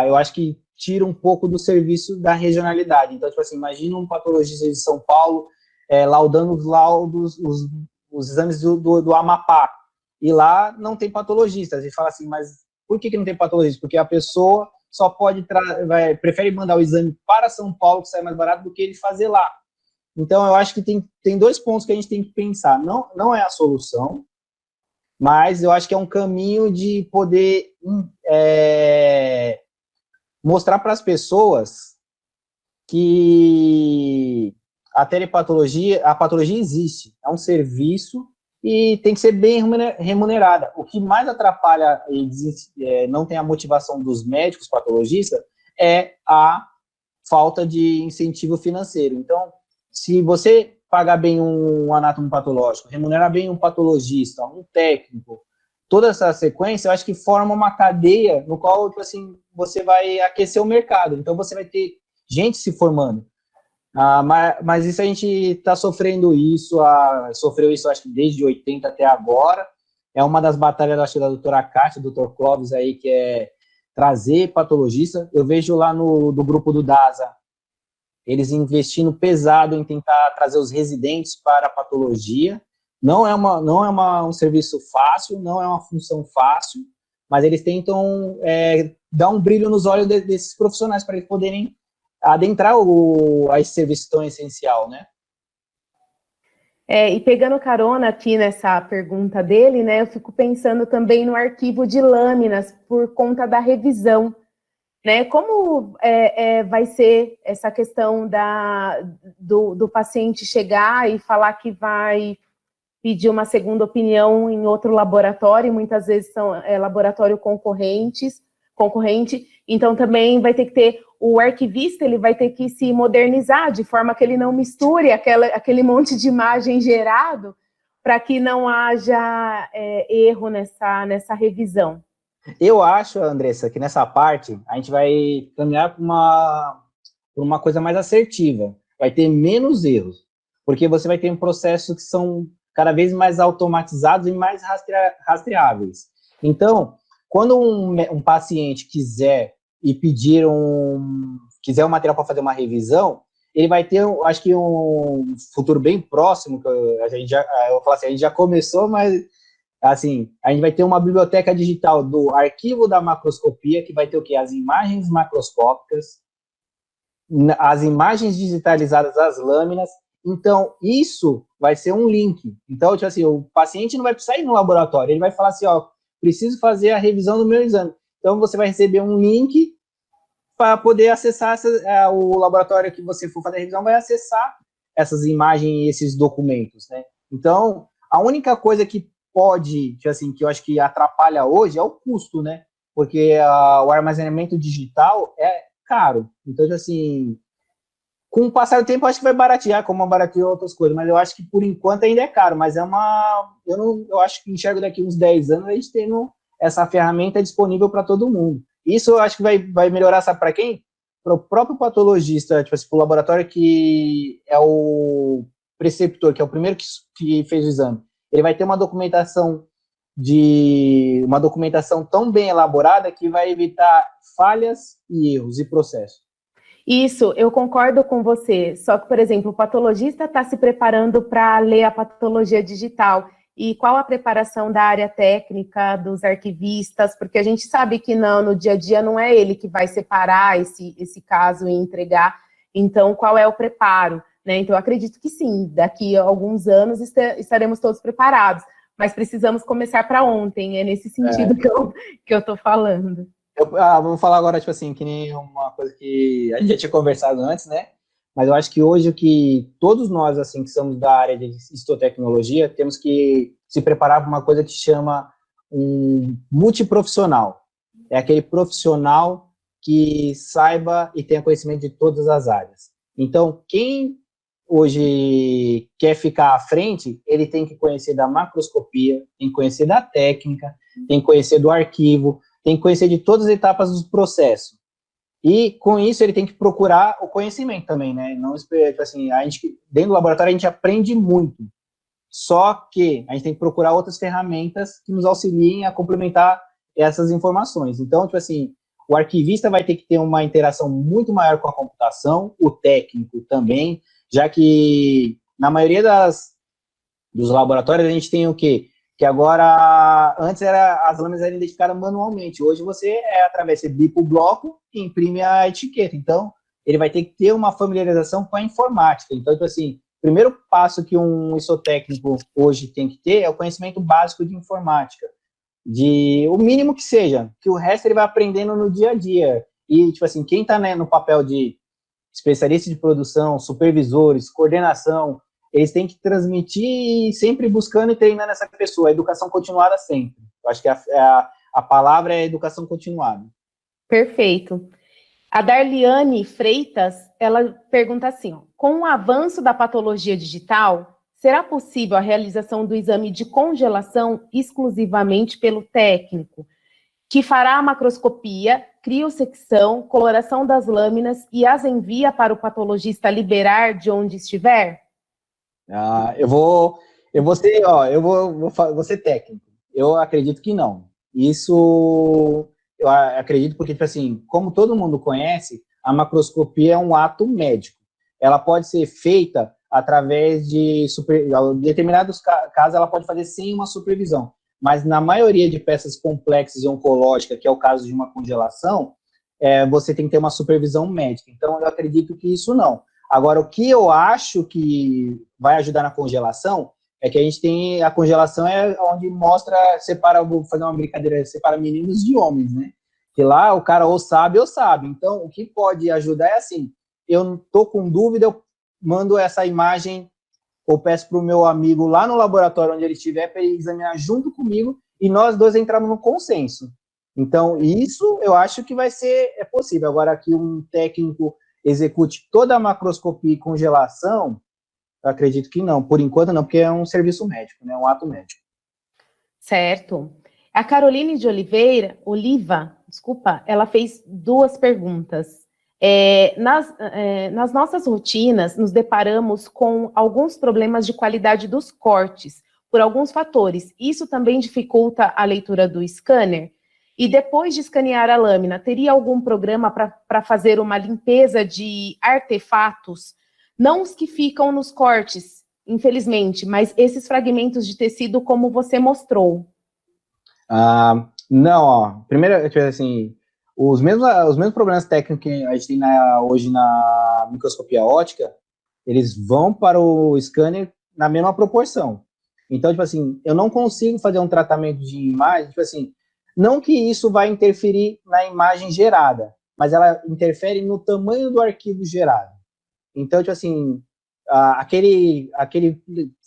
eu acho que tira um pouco do serviço da regionalidade. Então, tipo assim, imagina um patologista de São Paulo laudando os laudos, os exames do Amapá, e lá não tem patologista. A gente fala assim, mas por que não tem patologista? Porque a pessoa só prefere mandar o exame para São Paulo, que sai mais barato, do que ele fazer lá. Então, eu acho que tem dois pontos que a gente tem que pensar. Não é a solução, mas eu acho que é um caminho de poder mostrar para as pessoas que a patologia existe, é um serviço e tem que ser bem remunerada. O que mais atrapalha e não tem a motivação dos médicos patologistas é a falta de incentivo financeiro. Então, se você pagar bem um anátomo patológico, remunerar bem um patologista, um técnico, toda essa sequência, eu acho que forma uma cadeia no qual, tipo assim, você vai aquecer o mercado. Então, você vai ter gente se formando. Mas isso a gente está sofreu isso, acho que desde 80 até agora. É uma das batalhas, acho, da doutora Kátia, do Dr. Clóvis aí, que é trazer patologista. Eu vejo lá do grupo do DASA, eles investindo pesado em tentar trazer os residentes para a patologia, Um serviço fácil, não é uma função fácil, mas eles tentam dar um brilho nos olhos desses profissionais para eles poderem adentrar a esse serviço tão essencial, né? E pegando carona aqui nessa pergunta dele, né, eu fico pensando também no arquivo de lâminas por conta da revisão, né? Como vai ser essa questão do paciente chegar e falar que vai pedir uma segunda opinião em outro laboratório, muitas vezes são laboratório concorrente, então também vai ter que ter, o arquivista ele vai ter que se modernizar, de forma que ele não misture aquele monte de imagem gerado, para que não haja erro nessa revisão. Eu acho, Andressa, que nessa parte a gente vai caminhar por uma coisa mais assertiva, vai ter menos erros, porque você vai ter um processo que são cada vez mais automatizados e mais rastreáveis. Então, quando um paciente quiser quiser um material para fazer uma revisão, ele vai ter, acho que um futuro bem próximo, que eu falo assim, a gente já começou, mas assim, a gente vai ter uma biblioteca digital do arquivo da macroscopia, que vai ter o quê? As imagens macroscópicas, as imagens digitalizadas das lâminas. Então, isso vai ser um link. Então, tipo assim, o paciente não vai precisar ir no laboratório, ele vai falar assim, preciso fazer a revisão do meu exame. Então, você vai receber um link para poder acessar o laboratório que você for fazer a revisão, vai acessar essas imagens e esses documentos, né? Então, a única coisa que pode, assim, que eu acho que atrapalha hoje é o custo, né? Porque o armazenamento digital é caro. Então, assim, com o passar do tempo, eu acho que vai baratear, como barateou outras coisas, mas eu acho que por enquanto ainda é caro, mas eu acho que enxergo daqui uns 10 anos a gente tendo essa ferramenta disponível para todo mundo. Isso eu acho que vai melhorar, sabe para quem? Para o próprio patologista, tipo assim, para o laboratório que é o preceptor, que é o primeiro que fez o exame. Ele vai ter uma documentação tão bem elaborada que vai evitar falhas e erros e processos. Isso, eu concordo com você. Só que, por exemplo, o patologista está se preparando para ler a patologia digital. E qual a preparação da área técnica, dos arquivistas? Porque a gente sabe que no dia a dia não é ele que vai separar esse caso e entregar. Então, qual é o preparo? Né? Então, eu acredito que sim, daqui a alguns anos estaremos todos preparados. Mas precisamos começar para ontem, é nesse sentido que eu estou falando. Vamos falar agora, tipo assim, que nem uma coisa que a gente já tinha conversado antes, né? Mas eu acho que hoje o que todos nós, assim, que somos da área de histotecnologia, temos que se preparar para uma coisa que chama um multiprofissional. É aquele profissional que saiba e tenha conhecimento de todas as áreas. Então, quem hoje quer ficar à frente, ele tem que conhecer da macroscopia, tem que conhecer da técnica, tem que conhecer do arquivo, tem que conhecer de todas as etapas do processo. E, com isso, ele tem que procurar o conhecimento também, né? Não, assim, dentro do laboratório, a gente aprende muito. Só que a gente tem que procurar outras ferramentas que nos auxiliem a complementar essas informações. Então, tipo assim, o arquivista vai ter que ter uma interação muito maior com a computação, o técnico também, já que, na maioria dos laboratórios, a gente tem o quê? Que agora, antes as lâminas eram identificadas manualmente, hoje você, através de bipa o bloco e imprime a etiqueta. Então, ele vai ter que ter uma familiarização com a informática. Então, tipo assim, o primeiro passo que um histotécnico hoje tem que ter é o conhecimento básico de informática, o mínimo que seja, que o resto ele vai aprendendo no dia a dia. E, tipo assim, quem está, né, no papel de especialista de produção, supervisores, coordenação, eles têm que transmitir sempre buscando e treinando essa pessoa, a educação continuada sempre. Eu acho que a palavra é educação continuada. Perfeito. A Darliane Freitas, ela pergunta assim, com o avanço da patologia digital, será possível a realização do exame de congelação exclusivamente pelo técnico, que fará a macroscopia, criosecção, coloração das lâminas e as envia para o patologista liberar de onde estiver? Eu vou ser técnico. Eu acredito que não. Isso eu acredito porque, tipo assim, como todo mundo conhece, a macroscopia é um ato médico. Ela pode ser feita através de em determinados casos ela pode fazer sem uma supervisão, mas na maioria de peças complexas e oncológicas, que é o caso de uma congelação, você tem que ter uma supervisão médica. Então, eu acredito que isso não. Agora, o que eu acho que vai ajudar na congelação é que a gente tem, a congelação é onde mostra, vou fazer uma brincadeira, separa meninos de homens, né? Que lá o cara ou sabe ou sabe. Então, o que pode ajudar é assim, eu tô com dúvida, eu mando essa imagem ou peço para o meu amigo lá no laboratório onde ele estiver para ele examinar junto comigo e nós dois entramos no consenso. Então, isso eu acho que vai ser possível. Agora, que um técnico execute toda a macroscopia e congelação, eu acredito que não. Por enquanto, não, porque é um serviço médico, né? Um ato médico. Certo. A Caroline de Oliva, ela fez 2 perguntas. Nas nossas rotinas, nos deparamos com alguns problemas de qualidade dos cortes, por alguns fatores. Isso também dificulta a leitura do scanner? E depois de escanear a lâmina, teria algum programa para fazer uma limpeza de artefatos? Não os que ficam nos cortes, infelizmente, mas esses fragmentos de tecido como você mostrou. Não, ó. Primeiro, assim, os mesmos problemas técnicos que a gente tem hoje na microscopia óptica, eles vão para o scanner na mesma proporção. Então, tipo assim, eu não consigo fazer um tratamento de imagem, tipo assim, não que isso vai interferir na imagem gerada, mas ela interfere no tamanho do arquivo gerado. Então, tipo assim, aquele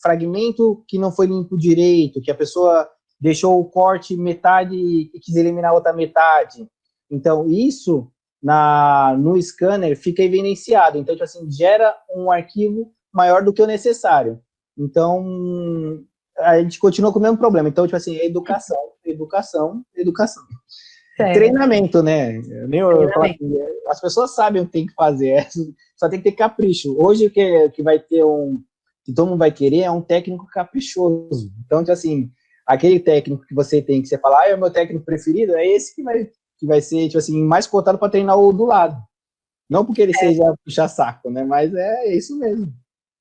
fragmento que não foi limpo direito, que a pessoa deixou o corte metade e quis eliminar a outra metade. Então, isso no scanner fica evidenciado. Então, tipo assim, gera um arquivo maior do que o necessário. Então, a gente continua com o mesmo problema. Então, tipo assim, educação. Certo. Treinamento, né? As pessoas sabem o que tem que fazer, só tem que ter capricho. Hoje, o que vai ter que todo mundo vai querer é um técnico caprichoso. Então, tipo assim, aquele técnico que você tem, que você fala, é o meu técnico preferido, é esse que vai ser, tipo assim, mais cotado para treinar o do lado. Não porque ele seja puxa-saco, né? Mas é isso mesmo.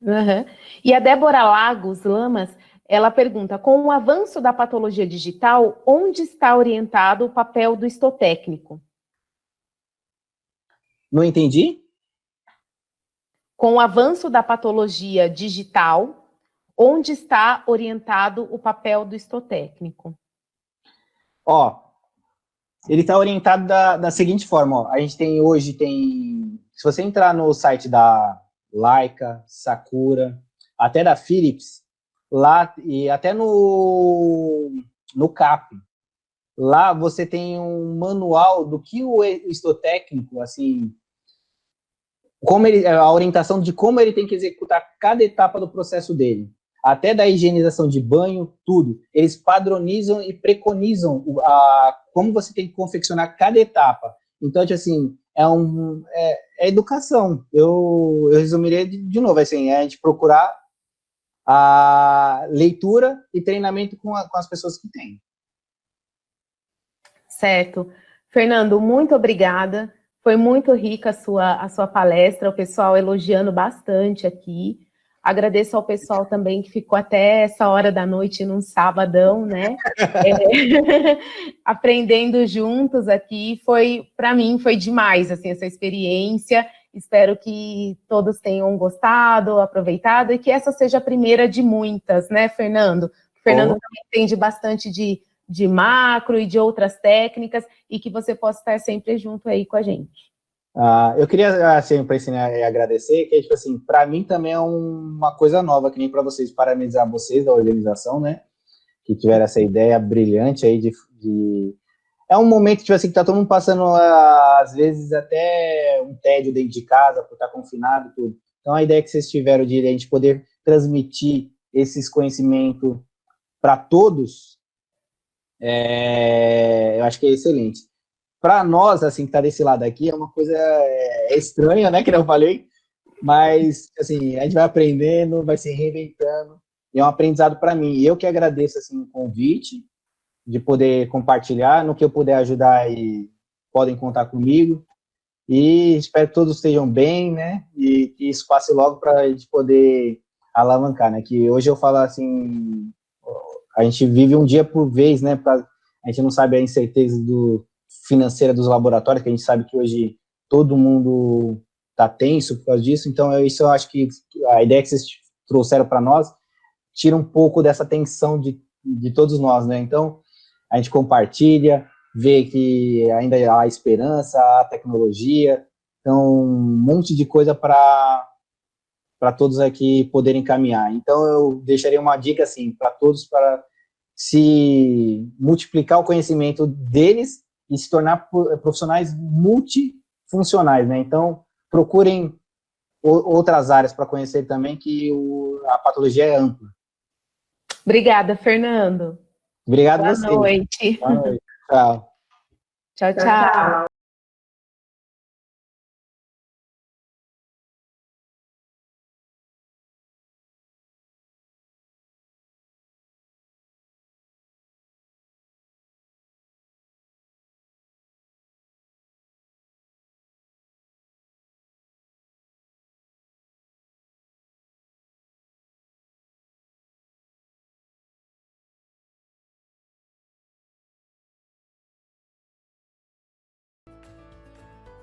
Uhum. E a Débora Lagos Lamas, ela pergunta, com o avanço da patologia digital, onde está orientado o papel do histotécnico? Não entendi? Com o avanço da patologia digital, onde está orientado o papel do histotécnico? Ele está orientado da seguinte forma, a gente hoje tem, se você entrar no site da Leica, Sakura, até da Philips, lá, e até no CAP, lá você tem um manual do que o histotécnico, assim, a orientação de como ele tem que executar cada etapa do processo dele, até da higienização de banho, tudo. Eles padronizam e preconizam como você tem que confeccionar cada etapa. Então, assim, é educação. Eu resumiria de novo, assim, é a gente procurar a leitura e treinamento com as pessoas que têm. Certo. Fernando, muito obrigada. Foi muito rica a sua palestra, o pessoal elogiando bastante aqui. Agradeço ao pessoal também que ficou até essa hora da noite num sabadão, né? Aprendendo juntos aqui. Para mim, foi demais, assim, essa experiência. Espero que todos tenham gostado, aproveitado, e que essa seja a primeira de muitas, né, Fernando? O Fernando também entende bastante de macro e de outras técnicas, e que você possa estar sempre junto aí com a gente. Eu queria, assim, para ensinar e agradecer, que, tipo assim, para mim também é uma coisa nova, que nem para vocês, parabenizar vocês da organização, né, que tiveram essa ideia brilhante aí É um momento, tipo assim, que tá todo mundo passando, às vezes, até um tédio dentro de casa, por estar confinado e tudo. Então, a ideia que vocês tiveram de a gente poder transmitir esses conhecimentos para todos, eu acho que é excelente. Para nós, assim, que tá desse lado aqui, é uma coisa estranha, né, que eu falei, mas, assim, a gente vai aprendendo, vai se reinventando, e é um aprendizado para mim. E eu que agradeço, assim, o convite, de poder compartilhar, no que eu puder ajudar, e podem contar comigo. e espero que todos estejam bem, né, e que isso passe logo para a gente poder alavancar, né, que hoje eu falo assim, a gente vive um dia por vez, né, a gente não sabe a incerteza financeira dos laboratórios, que a gente sabe que hoje todo mundo está tenso por causa disso, então isso eu acho que a ideia que vocês trouxeram para nós tira um pouco dessa tensão de todos nós, né, então a gente compartilha, vê que ainda há esperança, há tecnologia, então um monte de coisa para todos aqui poderem caminhar. Então eu deixaria uma dica assim para todos, para se multiplicar o conhecimento deles e se tornar profissionais multifuncionais, né? Então procurem outras áreas para conhecer também, que a patologia é ampla. Obrigada, Fernando. Obrigado a Boa você. noite. Boa noite. Tchau. Tchau, tchau.